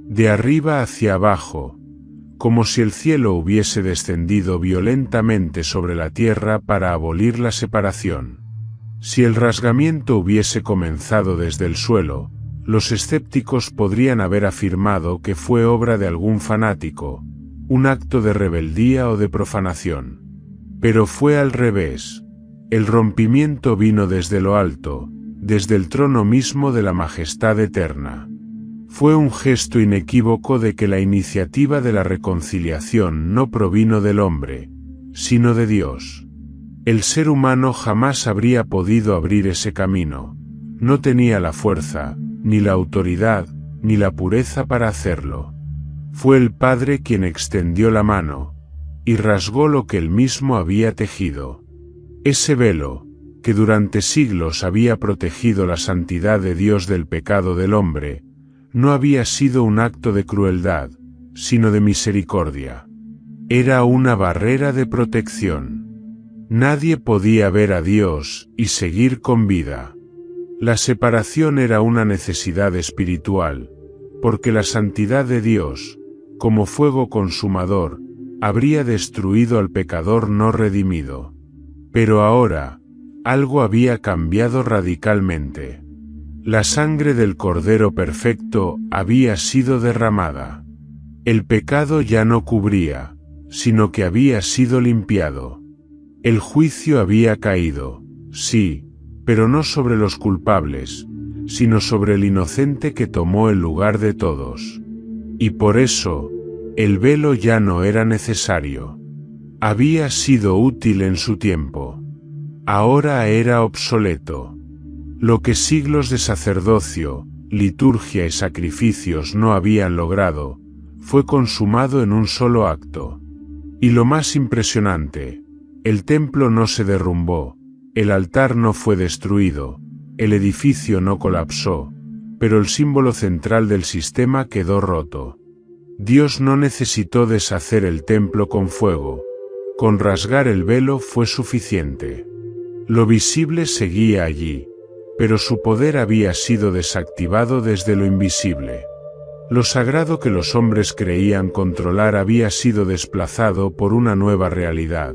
S1: De arriba hacia abajo, como si el cielo hubiese descendido violentamente sobre la tierra para abolir la separación. Si el rasgamiento hubiese comenzado desde el suelo, los escépticos podrían haber afirmado que fue obra de algún fanático, un acto de rebeldía o de profanación. Pero fue al revés. El rompimiento vino desde lo alto, desde el trono mismo de la majestad eterna. Fue un gesto inequívoco de que la iniciativa de la reconciliación no provino del hombre, sino de Dios. El ser humano jamás habría podido abrir ese camino. No tenía la fuerza, ni la autoridad, ni la pureza para hacerlo. Fue el Padre quien extendió la mano, y rasgó lo que él mismo había tejido. Ese velo, que durante siglos había protegido la santidad de Dios del pecado del hombre, no había sido un acto de crueldad, sino de misericordia. Era una barrera de protección. Nadie podía ver a Dios y seguir con vida. La separación era una necesidad espiritual, porque la santidad de Dios, como fuego consumador, habría destruido al pecador no redimido. Pero ahora, algo había cambiado radicalmente. La sangre del Cordero Perfecto había sido derramada. El pecado ya no cubría, sino que había sido limpiado. El juicio había caído, sí, pero no sobre los culpables, sino sobre el inocente que tomó el lugar de todos. Y por eso, el velo ya no era necesario. Había sido útil en su tiempo. Ahora era obsoleto. Lo que siglos de sacerdocio, liturgia y sacrificios no habían logrado, fue consumado en un solo acto. Y lo más impresionante, el templo no se derrumbó, el altar no fue destruido, el edificio no colapsó, pero el símbolo central del sistema quedó roto. Dios no necesitó deshacer el templo con fuego, con rasgar el velo fue suficiente. Lo visible seguía allí, pero su poder había sido desactivado desde lo invisible. Lo sagrado que los hombres creían controlar había sido desplazado por una nueva realidad.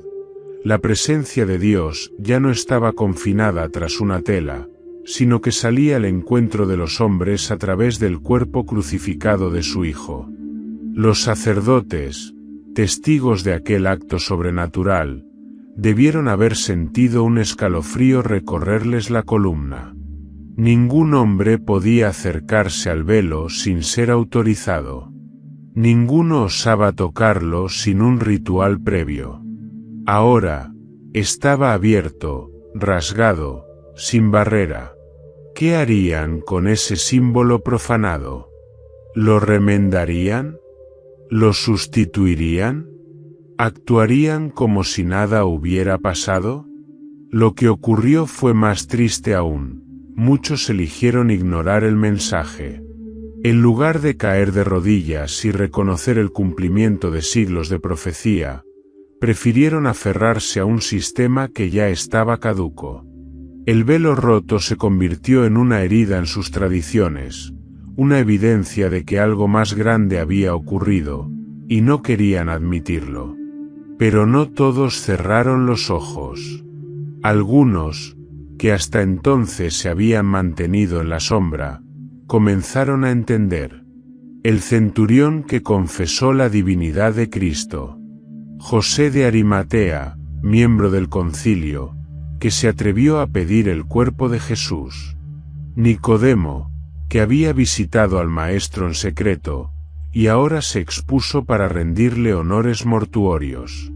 S1: La presencia de Dios ya no estaba confinada tras una tela, sino que salía al encuentro de los hombres a través del cuerpo crucificado de su Hijo. Los sacerdotes, testigos de aquel acto sobrenatural, Debieron haber sentido un escalofrío recorrerles la columna. Ningún hombre podía acercarse al velo sin ser autorizado. Ninguno osaba tocarlo sin un ritual previo. Ahora, estaba abierto, rasgado, sin barrera. ¿Qué harían con ese símbolo profanado? ¿Lo remendarían? ¿Lo sustituirían? ¿Actuarían como si nada hubiera pasado? Lo que ocurrió fue más triste aún. Muchos eligieron ignorar el mensaje. En lugar de caer de rodillas y reconocer el cumplimiento de siglos de profecía, prefirieron aferrarse a un sistema que ya estaba caduco. El velo roto se convirtió en una herida en sus tradiciones, una evidencia de que algo más grande había ocurrido, y no querían admitirlo. Pero no todos cerraron los ojos. Algunos, que hasta entonces se habían mantenido en la sombra, comenzaron a entender. El centurión que confesó la divinidad de Cristo. José de Arimatea, miembro del concilio, que se atrevió a pedir el cuerpo de Jesús. Nicodemo, que había visitado al Maestro en secreto, y ahora se expuso para rendirle honores mortuorios.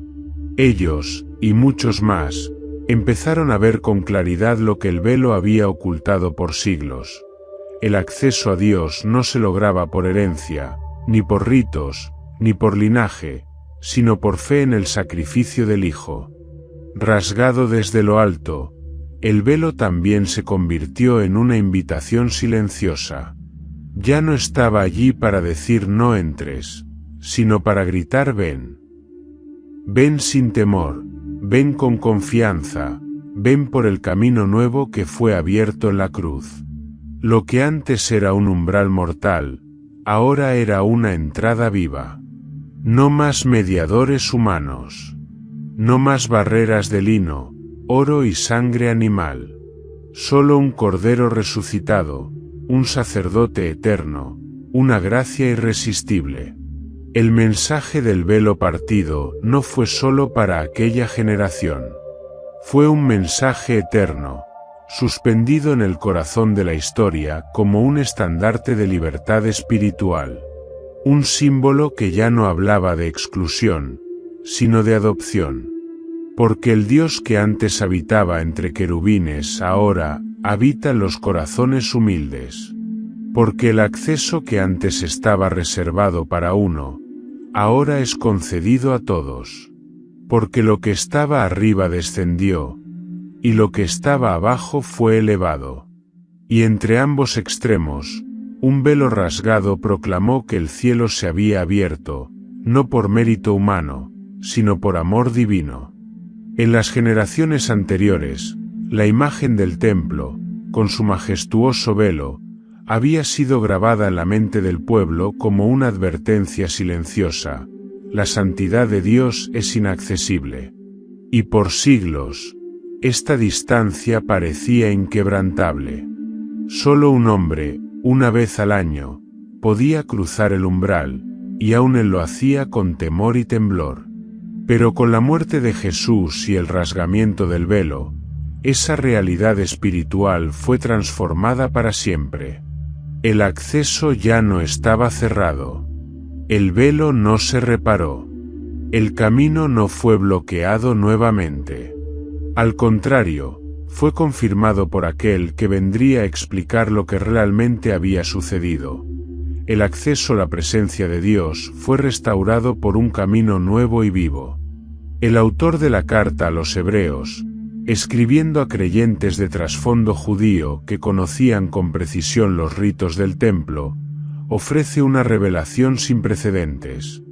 S1: Ellos, y muchos más, empezaron a ver con claridad lo que el velo había ocultado por siglos. El acceso a Dios no se lograba por herencia, ni por ritos, ni por linaje, sino por fe en el sacrificio del Hijo. Rasgado desde lo alto, el velo también se convirtió en una invitación silenciosa. Ya no estaba allí para decir no entres, sino para gritar ven. Ven sin temor, ven con confianza, ven por el camino nuevo que fue abierto en la cruz. Lo que antes era un umbral mortal, ahora era una entrada viva. No más mediadores humanos. No más barreras de lino, oro y sangre animal. Solo un cordero resucitado, un sacerdote eterno, una gracia irresistible. El mensaje del velo partido no fue solo para aquella generación. Fue un mensaje eterno, suspendido en el corazón de la historia como un estandarte de libertad espiritual. Un símbolo que ya no hablaba de exclusión, sino de adopción. Porque el Dios que antes habitaba entre querubines ahora habita en los corazones humildes. Porque el acceso que antes estaba reservado para uno, ahora es concedido a todos. Porque lo que estaba arriba descendió, y lo que estaba abajo fue elevado. Y entre ambos extremos, un velo rasgado proclamó que el cielo se había abierto, no por mérito humano, sino por amor divino. En las generaciones anteriores, la imagen del templo, con su majestuoso velo, había sido grabada en la mente del pueblo como una advertencia silenciosa: la santidad de Dios es inaccesible. Y por siglos, esta distancia parecía inquebrantable. Solo un hombre, una vez al año, podía cruzar el umbral, y aún él lo hacía con temor y temblor. Pero con la muerte de Jesús y el rasgamiento del velo, esa realidad espiritual fue transformada para siempre. El acceso ya no estaba cerrado. El velo no se reparó. El camino no fue bloqueado nuevamente. Al contrario, fue confirmado por aquel que vendría a explicar lo que realmente había sucedido. El acceso a la presencia de Dios fue restaurado por un camino nuevo y vivo. El autor de la carta a los Hebreos, escribiendo a creyentes de trasfondo judío que conocían con precisión los ritos del templo, ofrece una revelación sin precedentes.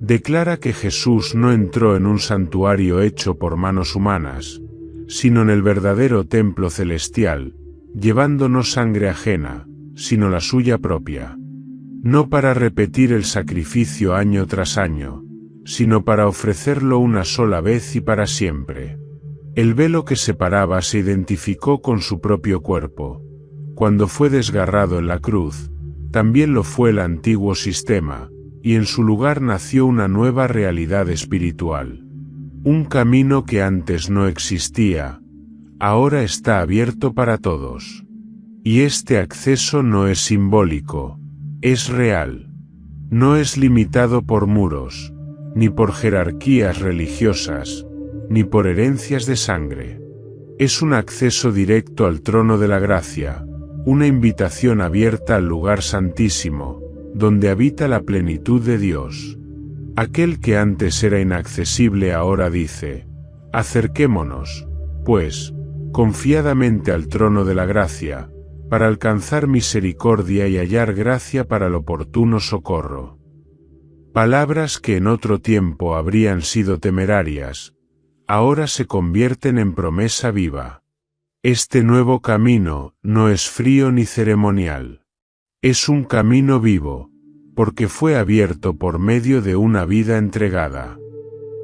S1: Declara que Jesús no entró en un santuario hecho por manos humanas, sino en el verdadero templo celestial, llevando no sangre ajena, sino la suya propia. No para repetir el sacrificio año tras año, sino para ofrecerlo una sola vez y para siempre. El velo que separaba se identificó con su propio cuerpo. Cuando fue desgarrado en la cruz, también lo fue el antiguo sistema, y en su lugar nació una nueva realidad espiritual. Un camino que antes no existía, ahora está abierto para todos. Y este acceso no es simbólico, es real. No es limitado por muros, ni por jerarquías religiosas, ni por herencias de sangre. Es un acceso directo al trono de la gracia, una invitación abierta al lugar santísimo, donde habita la plenitud de Dios. Aquel que antes era inaccesible ahora dice: acerquémonos, pues, confiadamente al trono de la gracia, para alcanzar misericordia y hallar gracia para el oportuno socorro. Palabras que en otro tiempo habrían sido temerarias, ahora se convierten en promesa viva. Este nuevo camino no es frío ni ceremonial. Es un camino vivo, porque fue abierto por medio de una vida entregada.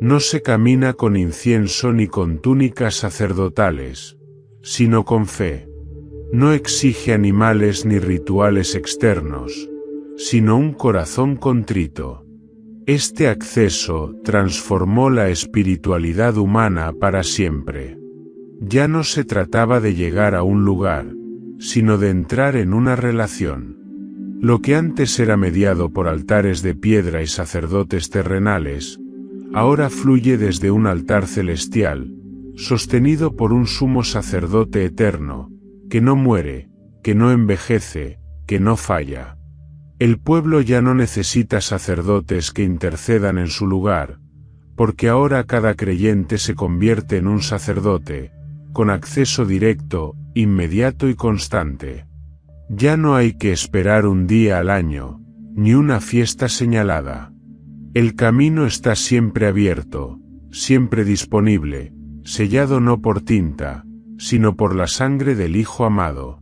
S1: No se camina con incienso ni con túnicas sacerdotales, sino con fe. No exige animales ni rituales externos, sino un corazón contrito. Este acceso transformó la espiritualidad humana para siempre. Ya no se trataba de llegar a un lugar, sino de entrar en una relación. Lo que antes era mediado por altares de piedra y sacerdotes terrenales, ahora fluye desde un altar celestial, sostenido por un sumo sacerdote eterno, que no muere, que no envejece, que no falla. El pueblo ya no necesita sacerdotes que intercedan en su lugar, porque ahora cada creyente se convierte en un sacerdote, con acceso directo, inmediato y constante. Ya no hay que esperar un día al año, ni una fiesta señalada. El camino está siempre abierto, siempre disponible, sellado no por tinta, sino por la sangre del Hijo amado.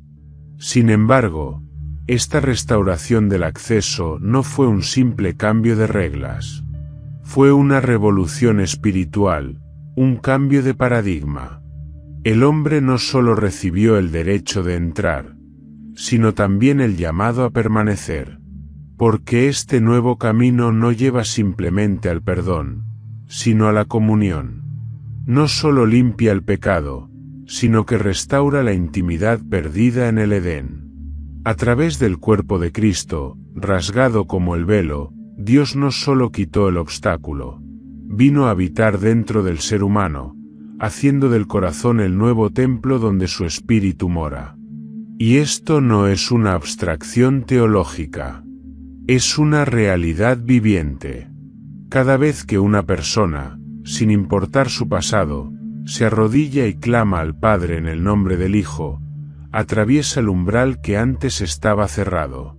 S1: Sin embargo, esta restauración del acceso no fue un simple cambio de reglas. Fue una revolución espiritual, un cambio de paradigma. El hombre no solo recibió el derecho de entrar, sino también el llamado a permanecer. Porque este nuevo camino no lleva simplemente al perdón, sino a la comunión. No solo limpia el pecado, sino que restaura la intimidad perdida en el Edén. A través del cuerpo de Cristo, rasgado como el velo, Dios no solo quitó el obstáculo, vino a habitar dentro del ser humano, haciendo del corazón el nuevo templo donde su espíritu mora. Y esto no es una abstracción teológica. Es una realidad viviente. Cada vez que una persona, sin importar su pasado, se arrodilla y clama al Padre en el nombre del Hijo, atraviesa el umbral que antes estaba cerrado.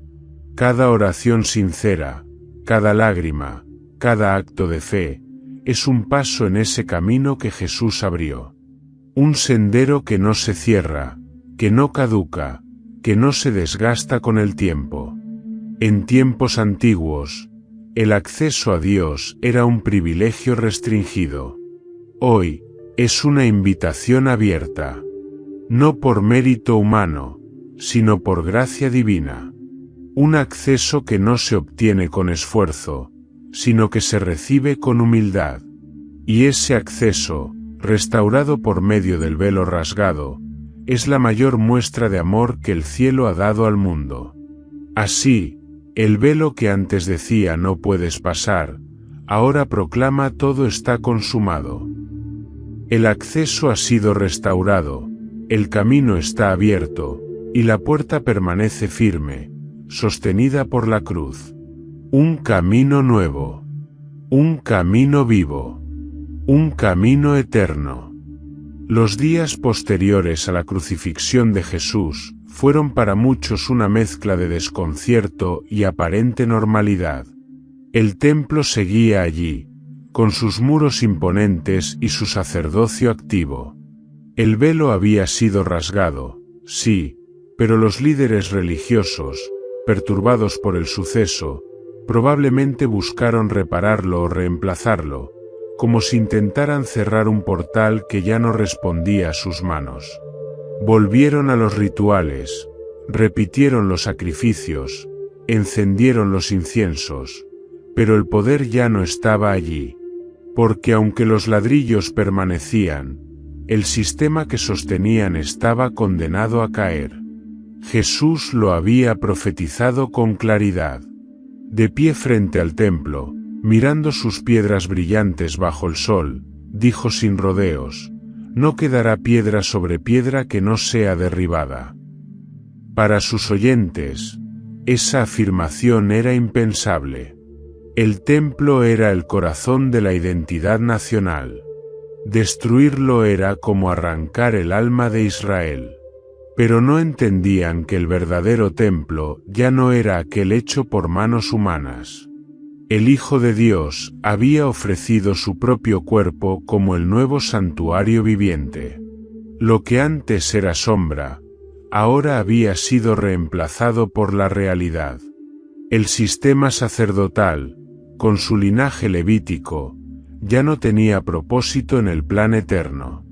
S1: Cada oración sincera, cada lágrima, cada acto de fe, es un paso en ese camino que Jesús abrió. Un sendero que no se cierra, que no caduca, que no se desgasta con el tiempo. En tiempos antiguos, el acceso a Dios era un privilegio restringido. Hoy, es una invitación abierta. No por mérito humano, sino por gracia divina. Un acceso que no se obtiene con esfuerzo, sino que se recibe con humildad. Y ese acceso, restaurado por medio del velo rasgado, es la mayor muestra de amor que el cielo ha dado al mundo. Así, el velo que antes decía no puedes pasar, ahora proclama todo está consumado. El acceso ha sido restaurado, el camino está abierto, y la puerta permanece firme, sostenida por la cruz. Un camino nuevo, un camino vivo, un camino eterno. Los días posteriores a la crucifixión de Jesús fueron para muchos una mezcla de desconcierto y aparente normalidad. El templo seguía allí, con sus muros imponentes y su sacerdocio activo. El velo había sido rasgado, sí, pero los líderes religiosos, perturbados por el suceso, probablemente buscaron repararlo o reemplazarlo, como si intentaran cerrar un portal que ya no respondía a sus manos. Volvieron a los rituales, repitieron los sacrificios, encendieron los inciensos, pero el poder ya no estaba allí. porque aunque los ladrillos permanecían, el sistema que sostenían estaba condenado a caer. Jesús lo había profetizado con claridad. De pie frente al templo, mirando sus piedras brillantes bajo el sol, dijo sin rodeos: no quedará piedra sobre piedra que no sea derribada. Para sus oyentes, esa afirmación era impensable. El templo era el corazón de la identidad nacional. Destruirlo era como arrancar el alma de Israel. Pero no entendían que el verdadero templo ya no era aquel hecho por manos humanas. El Hijo de Dios había ofrecido su propio cuerpo como el nuevo santuario viviente. Lo que antes era sombra, ahora había sido reemplazado por la realidad. El sistema sacerdotal, con su linaje levítico, ya no tenía propósito en el plan eterno.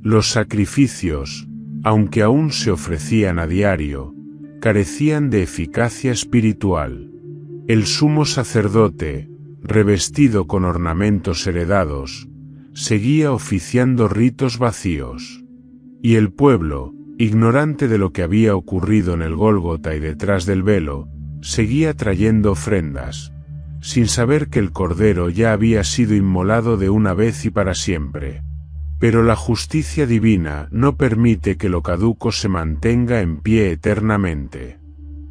S1: Los sacrificios, aunque aún se ofrecían a diario, carecían de eficacia espiritual. El sumo sacerdote, revestido con ornamentos heredados, seguía oficiando ritos vacíos. Y el pueblo, ignorante de lo que había ocurrido en el Gólgota y detrás del velo, seguía trayendo ofrendas, sin saber que el Cordero ya había sido inmolado de una vez y para siempre. Pero la justicia divina no permite que lo caduco se mantenga en pie eternamente.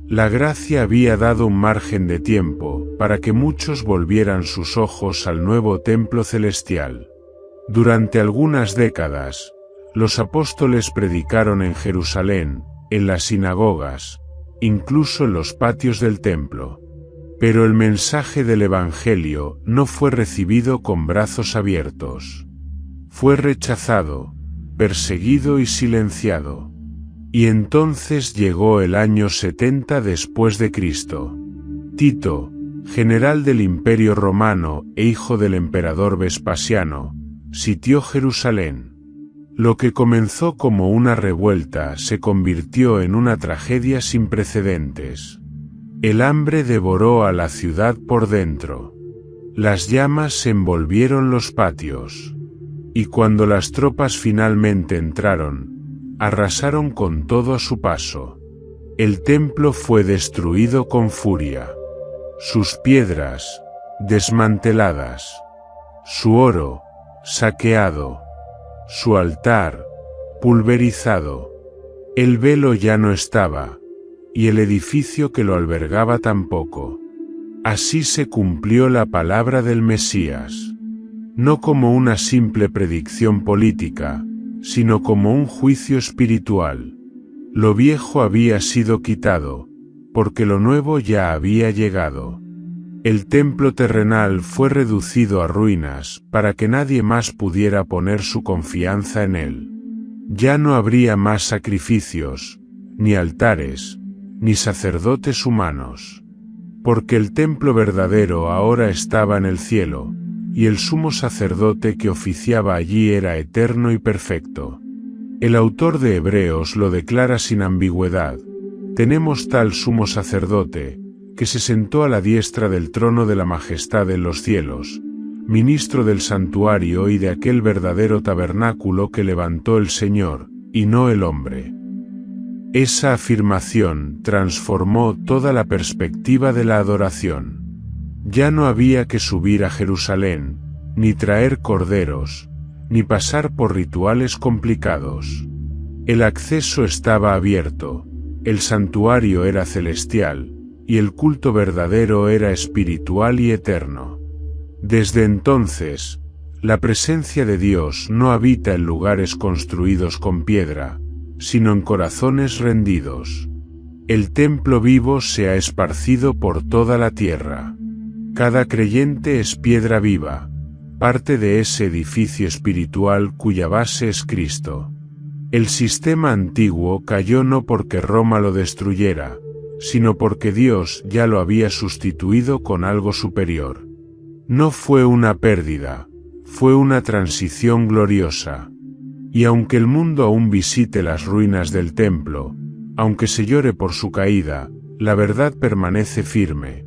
S1: La gracia había dado un margen de tiempo para que muchos volvieran sus ojos al nuevo templo celestial. Durante algunas décadas, los apóstoles predicaron en Jerusalén, en las sinagogas, incluso en los patios del templo. Pero el mensaje del Evangelio no fue recibido con brazos abiertos. Fue rechazado, perseguido y silenciado. Y entonces llegó el año 70 después de Cristo. Tito, general del Imperio Romano e hijo del emperador Vespasiano, sitió Jerusalén. Lo que comenzó como una revuelta se convirtió en una tragedia sin precedentes. El hambre devoró a la ciudad por dentro. Las llamas envolvieron los patios. Y cuando las tropas finalmente entraron, arrasaron con todo a su paso. El templo fue destruido con furia. Sus piedras, desmanteladas. Su oro, saqueado. Su altar, pulverizado. El velo ya no estaba, y el edificio que lo albergaba tampoco. Así se cumplió la palabra del Mesías. No como una simple predicción política, sino como un juicio espiritual. Lo viejo había sido quitado, porque lo nuevo ya había llegado. El templo terrenal fue reducido a ruinas para que nadie más pudiera poner su confianza en él. Ya no habría más sacrificios, ni altares, ni sacerdotes humanos. Porque el templo verdadero ahora estaba en el cielo, y el sumo sacerdote que oficiaba allí era eterno y perfecto. El autor de Hebreos lo declara sin ambigüedad: tenemos tal sumo sacerdote, que se sentó a la diestra del trono de la majestad en los cielos, ministro del santuario y de aquel verdadero tabernáculo que levantó el Señor, y no el hombre. Esa afirmación transformó toda la perspectiva de la adoración. Ya no había que subir a Jerusalén, ni traer corderos, ni pasar por rituales complicados. El acceso estaba abierto, el santuario era celestial, y el culto verdadero era espiritual y eterno. Desde entonces, la presencia de Dios no habita en lugares construidos con piedra, sino en corazones rendidos. El templo vivo se ha esparcido por toda la tierra. Cada creyente es piedra viva, parte de ese edificio espiritual cuya base es Cristo. El sistema antiguo cayó no porque Roma lo destruyera, sino porque Dios ya lo había sustituido con algo superior. No fue una pérdida, fue una transición gloriosa. Y aunque el mundo aún visite las ruinas del templo, aunque se llore por su caída, la verdad permanece firme.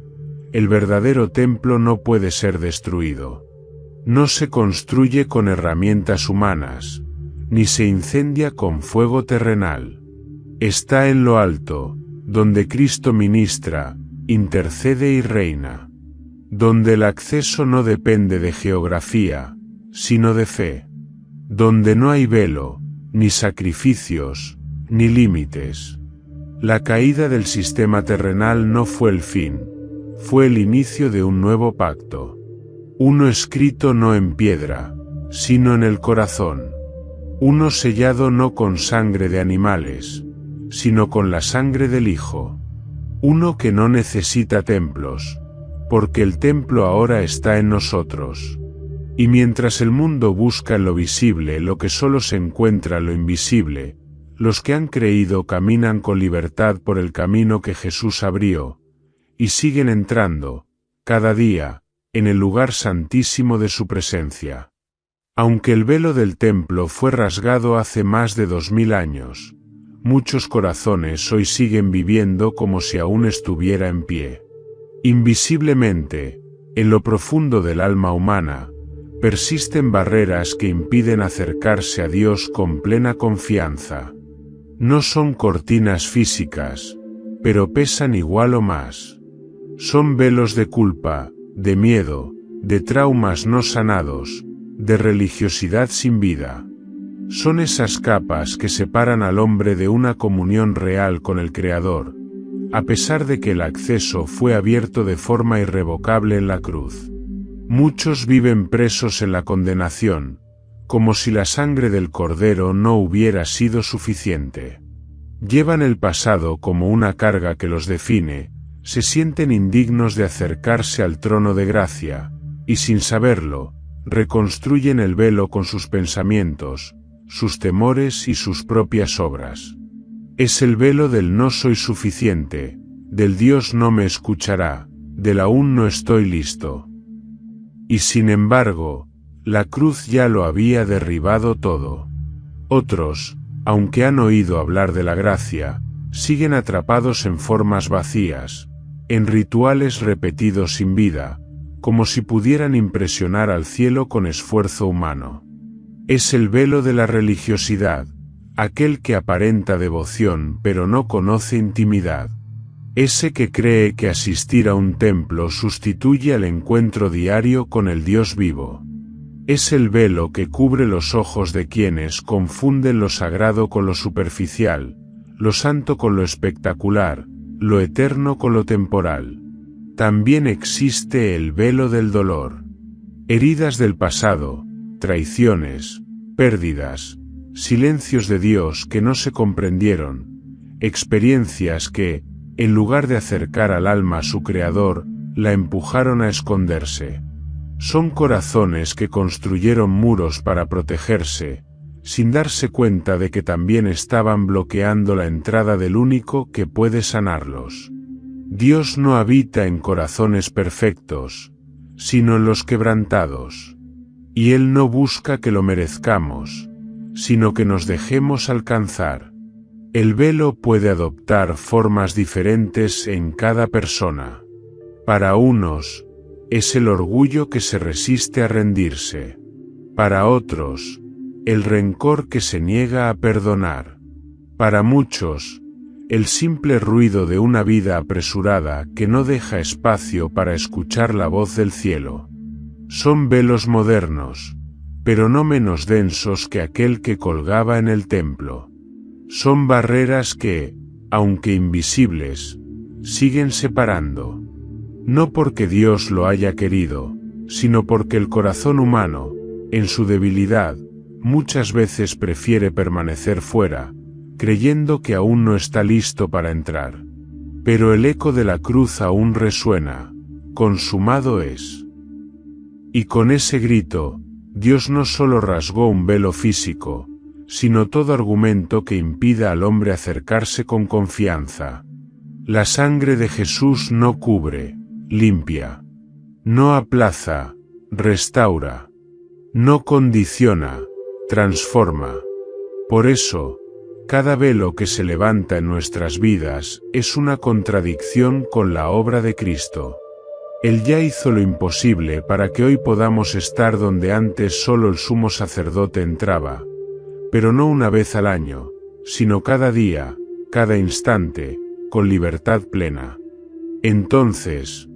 S1: El verdadero templo no puede ser destruido. No se construye con herramientas humanas, ni se incendia con fuego terrenal. Está en lo alto, donde Cristo ministra, intercede y reina. Donde el acceso no depende de geografía, sino de fe. Donde no hay velo, ni sacrificios, ni límites. La caída del sistema terrenal no fue el fin, fue el inicio de un nuevo pacto. Uno escrito no en piedra, sino en el corazón. Uno sellado no con sangre de animales, sino con la sangre del Hijo. Uno que no necesita templos, porque el templo ahora está en nosotros. Y mientras el mundo busca en lo visible lo que solo se encuentra en lo invisible, los que han creído caminan con libertad por el camino que Jesús abrió, y siguen entrando, cada día, en el lugar santísimo de su presencia. Aunque el velo del templo fue rasgado hace más de 2000 años, muchos corazones hoy siguen viviendo como si aún estuviera en pie. Invisiblemente, en lo profundo del alma humana, persisten barreras que impiden acercarse a Dios con plena confianza. No son cortinas físicas, pero pesan igual o más. Son velos de culpa, de miedo, de traumas no sanados, de religiosidad sin vida. Son esas capas que separan al hombre de una comunión real con el Creador, a pesar de que el acceso fue abierto de forma irrevocable en la cruz. Muchos viven presos en la condenación, como si la sangre del Cordero no hubiera sido suficiente. Llevan el pasado como una carga que los define, se sienten indignos de acercarse al trono de gracia, y sin saberlo, reconstruyen el velo con sus pensamientos, sus temores y sus propias obras. Es el velo del no soy suficiente, del Dios no me escuchará, del aún no estoy listo. Y sin embargo, la cruz ya lo había derribado todo. Otros, aunque han oído hablar de la gracia, siguen atrapados en formas vacías, en rituales repetidos sin vida, como si pudieran impresionar al cielo con esfuerzo humano. Es el velo de la religiosidad, aquel que aparenta devoción pero no conoce intimidad. Ese que cree que asistir a un templo sustituye al encuentro diario con el Dios vivo. Es el velo que cubre los ojos de quienes confunden lo sagrado con lo superficial, lo santo con lo espectacular, lo eterno con lo temporal. También existe el velo del dolor. Heridas del pasado, traiciones, pérdidas, silencios de Dios que no se comprendieron, experiencias que, en lugar de acercar al alma a su Creador, la empujaron a esconderse. Son corazones que construyeron muros para protegerse, sin darse cuenta de que también estaban bloqueando la entrada del único que puede sanarlos. Dios no habita en corazones perfectos, sino en los quebrantados. Y Él no busca que lo merezcamos, sino que nos dejemos alcanzar. El velo puede adoptar formas diferentes en cada persona. Para unos, es el orgullo que se resiste a rendirse. Para otros, el rencor que se niega a perdonar. Para muchos, el simple ruido de una vida apresurada que no deja espacio para escuchar la voz del cielo. Son velos modernos, pero no menos densos que aquel que colgaba en el templo. Son barreras que, aunque invisibles, siguen separando. No porque Dios lo haya querido, sino porque el corazón humano, en su debilidad, muchas veces prefiere permanecer fuera, creyendo que aún no está listo para entrar. Pero el eco de la cruz aún resuena, consumado es. Y con ese grito, Dios no solo rasgó un velo físico, sino todo argumento que impida al hombre acercarse con confianza. La sangre de Jesús no cubre, limpia. No aplaza, restaura. No condiciona, transforma. Por eso, cada velo que se levanta en nuestras vidas es una contradicción con la obra de Cristo. Él ya hizo lo imposible para que hoy podamos estar donde antes solo el sumo sacerdote entraba, pero no una vez al año, sino cada día, cada instante, con libertad plena. Entonces,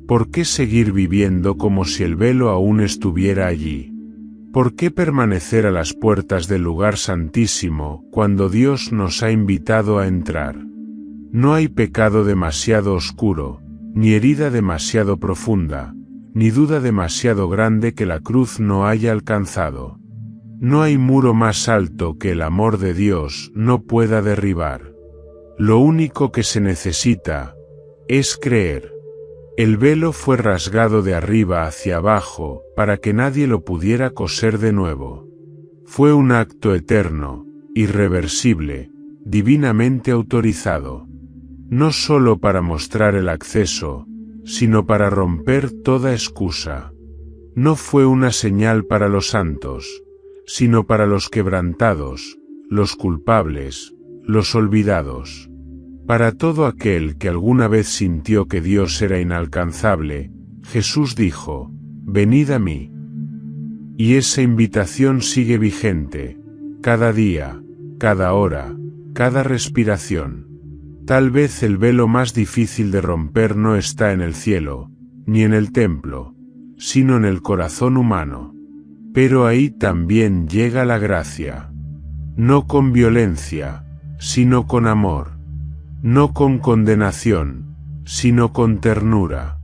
S1: ¿por qué seguir viviendo como si el velo aún estuviera allí? ¿Por qué permanecer a las puertas del lugar santísimo cuando Dios nos ha invitado a entrar? No hay pecado demasiado oscuro, ni herida demasiado profunda, ni duda demasiado grande que la cruz no haya alcanzado. No hay muro más alto que el amor de Dios no pueda derribar. Lo único que se necesita es creer. El velo fue rasgado de arriba hacia abajo para que nadie lo pudiera coser de nuevo. Fue un acto eterno, irreversible, divinamente autorizado. No solo para mostrar el acceso, sino para romper toda excusa. No fue una señal para los santos, sino para los quebrantados, los culpables, los olvidados. Para todo aquel que alguna vez sintió que Dios era inalcanzable, Jesús dijo, «Venid a mí». Y esa invitación sigue vigente, cada día, cada hora, cada respiración. Tal vez el velo más difícil de romper no está en el cielo, ni en el templo, sino en el corazón humano. Pero ahí también llega la gracia. No con violencia, sino con amor. No con condenación, sino con ternura.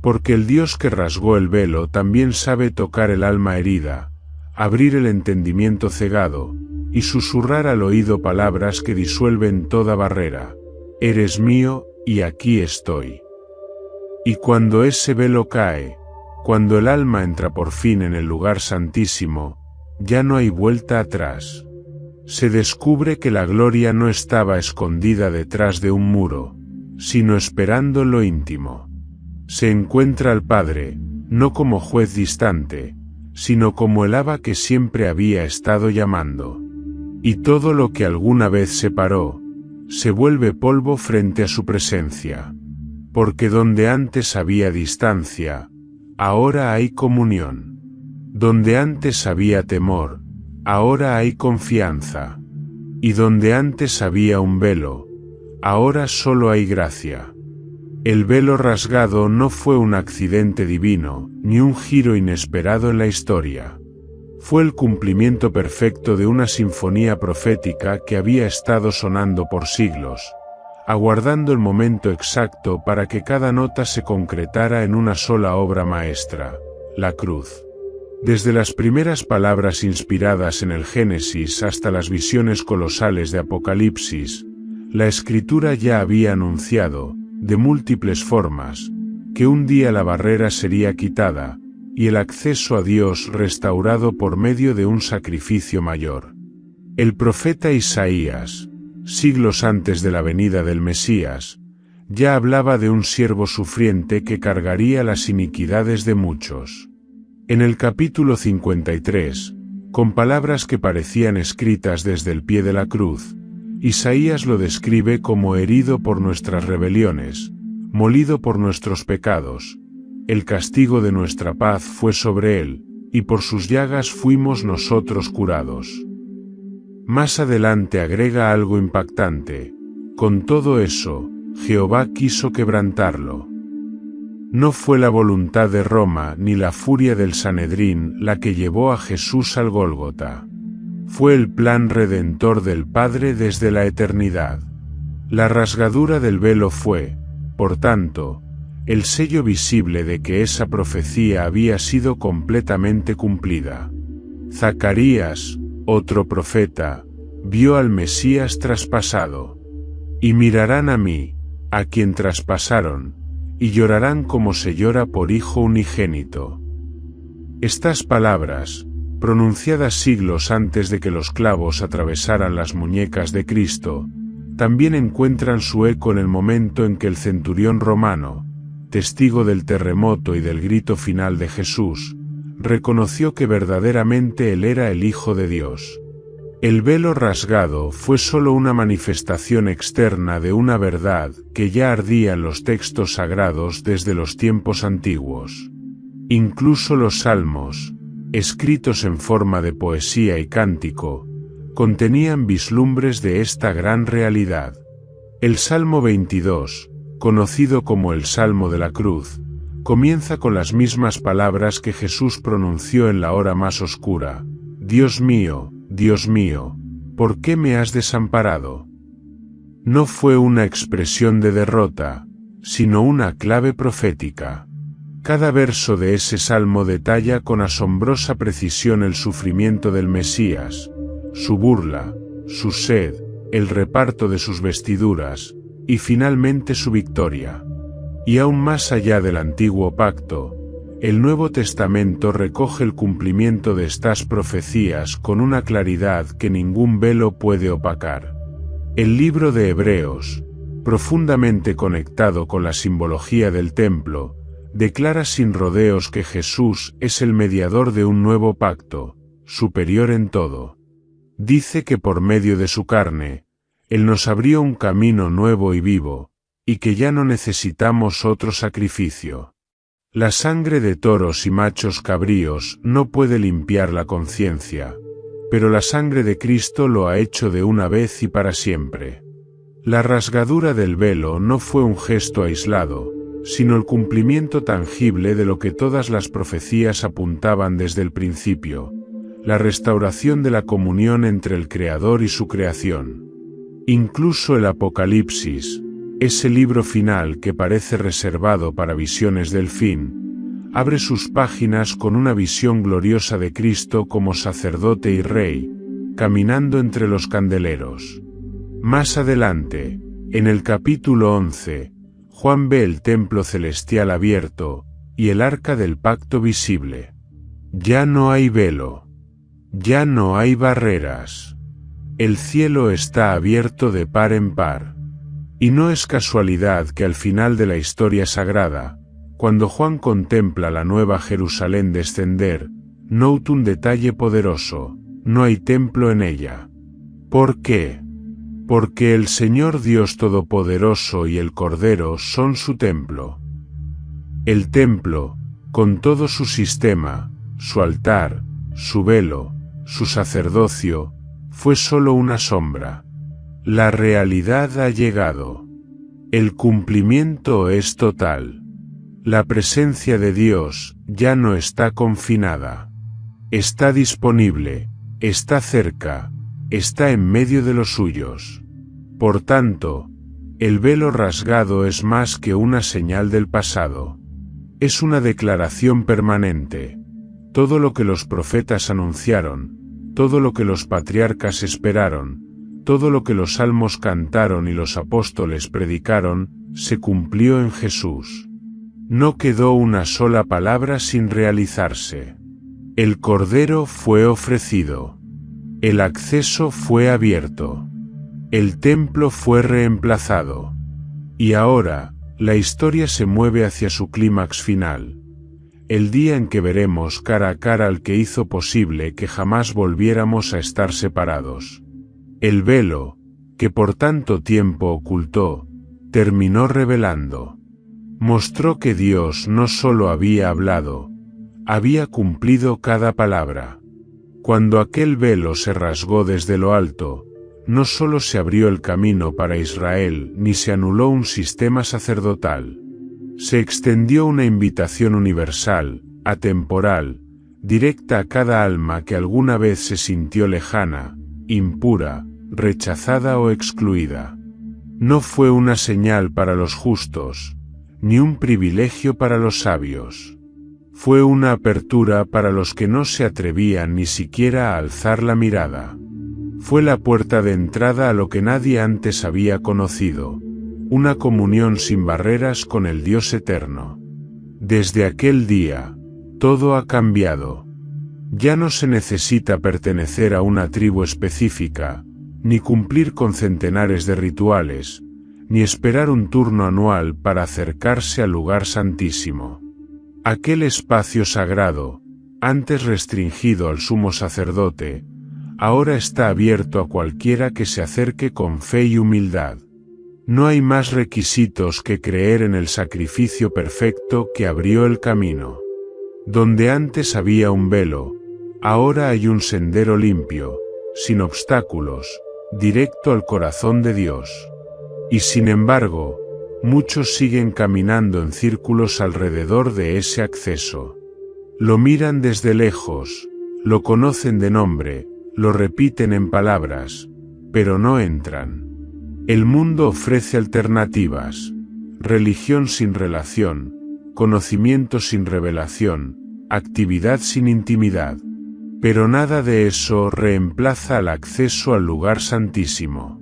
S1: Porque el Dios que rasgó el velo también sabe tocar el alma herida, abrir el entendimiento cegado, y susurrar al oído palabras que disuelven toda barrera. Eres mío, y aquí estoy. Y cuando ese velo cae, cuando el alma entra por fin en el lugar santísimo, ya no hay vuelta atrás. Se descubre que la gloria no estaba escondida detrás de un muro, sino esperando en lo íntimo. Se encuentra al Padre, no como juez distante, sino como el Abba que siempre había estado llamando. Y todo lo que alguna vez separó, se vuelve polvo frente a su presencia. Porque donde antes había distancia, ahora hay comunión. Donde antes había temor, ahora hay confianza. Y donde antes había un velo, ahora solo hay gracia. El velo rasgado no fue un accidente divino, ni un giro inesperado en la historia. Fue el cumplimiento perfecto de una sinfonía profética que había estado sonando por siglos, aguardando el momento exacto para que cada nota se concretara en una sola obra maestra, la cruz. Desde las primeras palabras inspiradas en el Génesis hasta las visiones colosales de Apocalipsis, la Escritura ya había anunciado, de múltiples formas, que un día la barrera sería quitada, y el acceso a Dios restaurado por medio de un sacrificio mayor. El profeta Isaías, siglos antes de la venida del Mesías, ya hablaba de un siervo sufriente que cargaría las iniquidades de muchos. En el capítulo 53, con palabras que parecían escritas desde el pie de la cruz, Isaías lo describe como herido por nuestras rebeliones, molido por nuestros pecados. El castigo de nuestra paz fue sobre él, y por sus llagas fuimos nosotros curados. Más adelante agrega algo impactante: con todo eso, Jehová quiso quebrantarlo. No fue la voluntad de Roma ni la furia del Sanedrín la que llevó a Jesús al Gólgota. Fue el plan redentor del Padre desde la eternidad. La rasgadura del velo fue, por tanto, el sello visible de que esa profecía había sido completamente cumplida. Zacarías, otro profeta, vio al Mesías traspasado. Y mirarán a mí, a quien traspasaron, y llorarán como se llora por hijo unigénito. Estas palabras, pronunciadas siglos antes de que los clavos atravesaran las muñecas de Cristo, también encuentran su eco en el momento en que el centurión romano, testigo del terremoto y del grito final de Jesús, reconoció que verdaderamente él era el Hijo de Dios. El velo rasgado fue solo una manifestación externa de una verdad que ya ardía en los textos sagrados desde los tiempos antiguos. Incluso los salmos, escritos en forma de poesía y cántico, contenían vislumbres de esta gran realidad. El Salmo 22, conocido como el Salmo de la Cruz, comienza con las mismas palabras que Jesús pronunció en la hora más oscura: Dios mío, ¿por qué me has desamparado? No fue una expresión de derrota, sino una clave profética. Cada verso de ese salmo detalla con asombrosa precisión el sufrimiento del Mesías, su burla, su sed, el reparto de sus vestiduras, y finalmente su victoria. Y aún más allá del antiguo pacto, el Nuevo Testamento recoge el cumplimiento de estas profecías con una claridad que ningún velo puede opacar. El libro de Hebreos, profundamente conectado con la simbología del templo, declara sin rodeos que Jesús es el mediador de un nuevo pacto, superior en todo. Dice que por medio de su carne, Él nos abrió un camino nuevo y vivo, y que ya no necesitamos otro sacrificio. La sangre de toros y machos cabríos no puede limpiar la conciencia, pero la sangre de Cristo lo ha hecho de una vez y para siempre. La rasgadura del velo no fue un gesto aislado, sino el cumplimiento tangible de lo que todas las profecías apuntaban desde el principio: la restauración de la comunión entre el Creador y su creación. Incluso el Apocalipsis, ese libro final que parece reservado para visiones del fin, abre sus páginas con una visión gloriosa de Cristo como sacerdote y rey, caminando entre los candeleros. Más adelante, en el capítulo 11, Juan ve el templo celestial abierto, y el arca del pacto visible. Ya no hay velo. Ya no hay barreras. El cielo está abierto de par en par. Y no es casualidad que al final de la historia sagrada, cuando Juan contempla la nueva Jerusalén descender, note un detalle poderoso: no hay templo en ella. ¿Por qué? Porque el Señor Dios Todopoderoso y el Cordero son su templo. El templo, con todo su sistema, su altar, su velo, su sacerdocio, fue solo una sombra. La realidad ha llegado. El cumplimiento es total. La presencia de Dios ya no está confinada. Está disponible, está cerca, está en medio de los suyos. Por tanto, el velo rasgado es más que una señal del pasado. Es una declaración permanente. Todo lo que los profetas anunciaron, todo lo que los patriarcas esperaron, todo lo que los salmos cantaron y los apóstoles predicaron, se cumplió en Jesús. No quedó una sola palabra sin realizarse. El Cordero fue ofrecido. El acceso fue abierto. El templo fue reemplazado. Y ahora, la historia se mueve hacia su clímax final. El día en que veremos cara a cara al que hizo posible que jamás volviéramos a estar separados. El velo, que por tanto tiempo ocultó, terminó revelando. Mostró que Dios no solo había hablado, había cumplido cada palabra. Cuando aquel velo se rasgó desde lo alto, no solo se abrió el camino para Israel ni se anuló un sistema sacerdotal. Se extendió una invitación universal, atemporal, directa a cada alma que alguna vez se sintió lejana, impura, rechazada o excluida. No fue una señal para los justos, ni un privilegio para los sabios. Fue una apertura para los que no se atrevían ni siquiera a alzar la mirada. Fue la puerta de entrada a lo que nadie antes había conocido, una comunión sin barreras con el Dios eterno. Desde aquel día, todo ha cambiado. Ya no se necesita pertenecer a una tribu específica, ni cumplir con centenares de rituales, ni esperar un turno anual para acercarse al lugar santísimo. Aquel espacio sagrado, antes restringido al sumo sacerdote, ahora está abierto a cualquiera que se acerque con fe y humildad. No hay más requisitos que creer en el sacrificio perfecto que abrió el camino. Donde antes había un velo, ahora hay un sendero limpio, sin obstáculos, directo al corazón de Dios. Y sin embargo, muchos siguen caminando en círculos alrededor de ese acceso. Lo miran desde lejos, lo conocen de nombre, lo repiten en palabras, pero no entran. El mundo ofrece alternativas: religión sin relación, conocimiento sin revelación, actividad sin intimidad. Pero nada de eso reemplaza el acceso al lugar santísimo.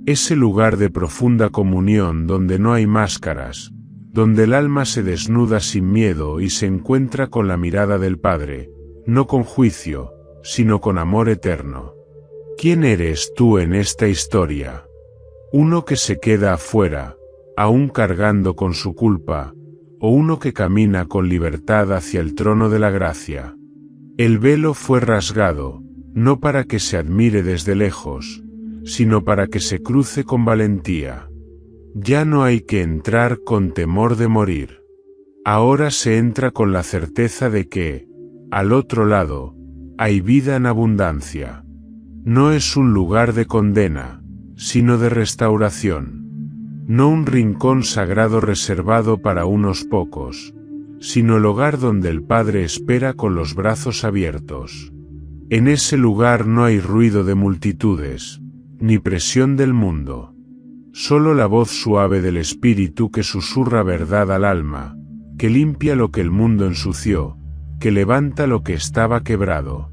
S1: Ese lugar de profunda comunión donde no hay máscaras, donde el alma se desnuda sin miedo y se encuentra con la mirada del Padre, no con juicio, sino con amor eterno. ¿Quién eres tú en esta historia? ¿Uno que se queda afuera, aún cargando con su culpa, o uno que camina con libertad hacia el trono de la gracia? El velo fue rasgado, no para que se admire desde lejos, sino para que se cruce con valentía. Ya no hay que entrar con temor de morir. Ahora se entra con la certeza de que, al otro lado, hay vida en abundancia. No es un lugar de condena, sino de restauración. No un rincón sagrado reservado para unos pocos, sino el hogar donde el Padre espera con los brazos abiertos. En ese lugar no hay ruido de multitudes, ni presión del mundo. Solo la voz suave del Espíritu que susurra verdad al alma, que limpia lo que el mundo ensució, que levanta lo que estaba quebrado.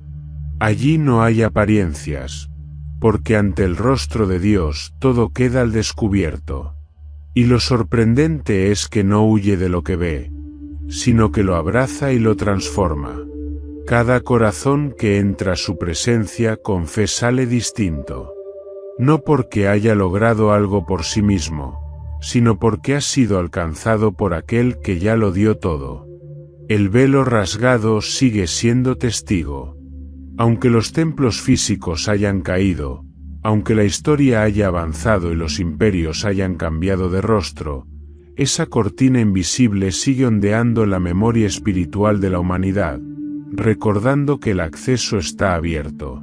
S1: Allí no hay apariencias, porque ante el rostro de Dios todo queda al descubierto. Y lo sorprendente es que no huye de lo que ve, sino que lo abraza y lo transforma. Cada corazón que entra a su presencia con fe sale distinto. No porque haya logrado algo por sí mismo, sino porque ha sido alcanzado por aquel que ya lo dio todo. El velo rasgado sigue siendo testigo. Aunque los templos físicos hayan caído, aunque la historia haya avanzado y los imperios hayan cambiado de rostro, esa cortina invisible sigue ondeando en la memoria espiritual de la humanidad, recordando que el acceso está abierto.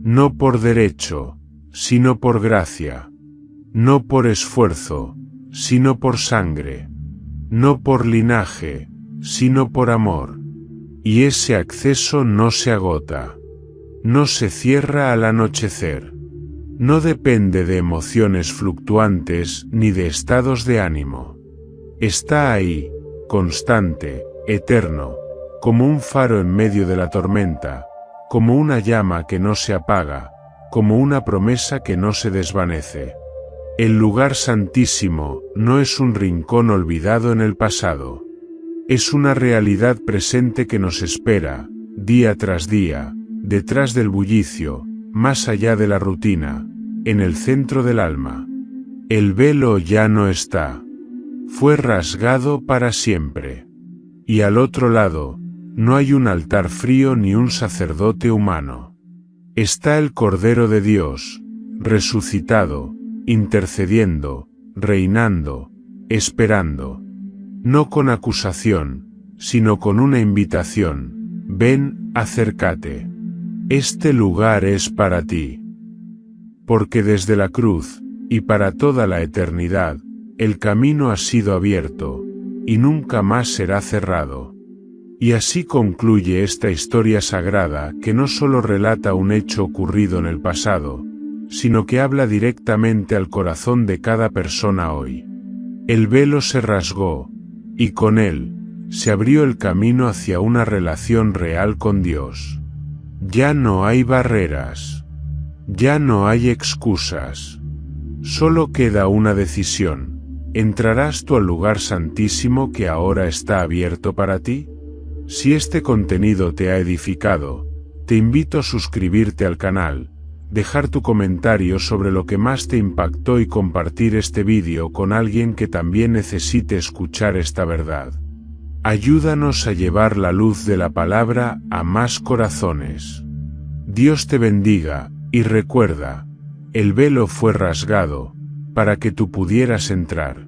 S1: No por derecho, sino por gracia. No por esfuerzo, sino por sangre. No por linaje, sino por amor. Y ese acceso no se agota. No se cierra al anochecer. No depende de emociones fluctuantes ni de estados de ánimo. Está ahí, constante, eterno, como un faro en medio de la tormenta, como una llama que no se apaga, como una promesa que no se desvanece. El lugar santísimo no es un rincón olvidado en el pasado. Es una realidad presente que nos espera, día tras día, detrás del bullicio, más allá de la rutina, en el centro del alma. El velo ya no está. Fue rasgado para siempre. Y al otro lado, no hay un altar frío ni un sacerdote humano. Está el Cordero de Dios, resucitado, intercediendo, reinando, esperando. No con acusación, sino con una invitación. Ven, acércate. Este lugar es para ti. Porque desde la cruz, y para toda la eternidad, el camino ha sido abierto, y nunca más será cerrado. Y así concluye esta historia sagrada que no solo relata un hecho ocurrido en el pasado, sino que habla directamente al corazón de cada persona hoy. El velo se rasgó, y con él, se abrió el camino hacia una relación real con Dios. Ya no hay barreras. Ya no hay excusas. Solo queda una decisión. ¿Entrarás tú al lugar santísimo que ahora está abierto para ti? Si este contenido te ha edificado, te invito a suscribirte al canal, dejar tu comentario sobre lo que más te impactó y compartir este vídeo con alguien que también necesite escuchar esta verdad. Ayúdanos a llevar la luz de la palabra a más corazones. Dios te bendiga, y recuerda, el velo fue rasgado, para que tú pudieras entrar.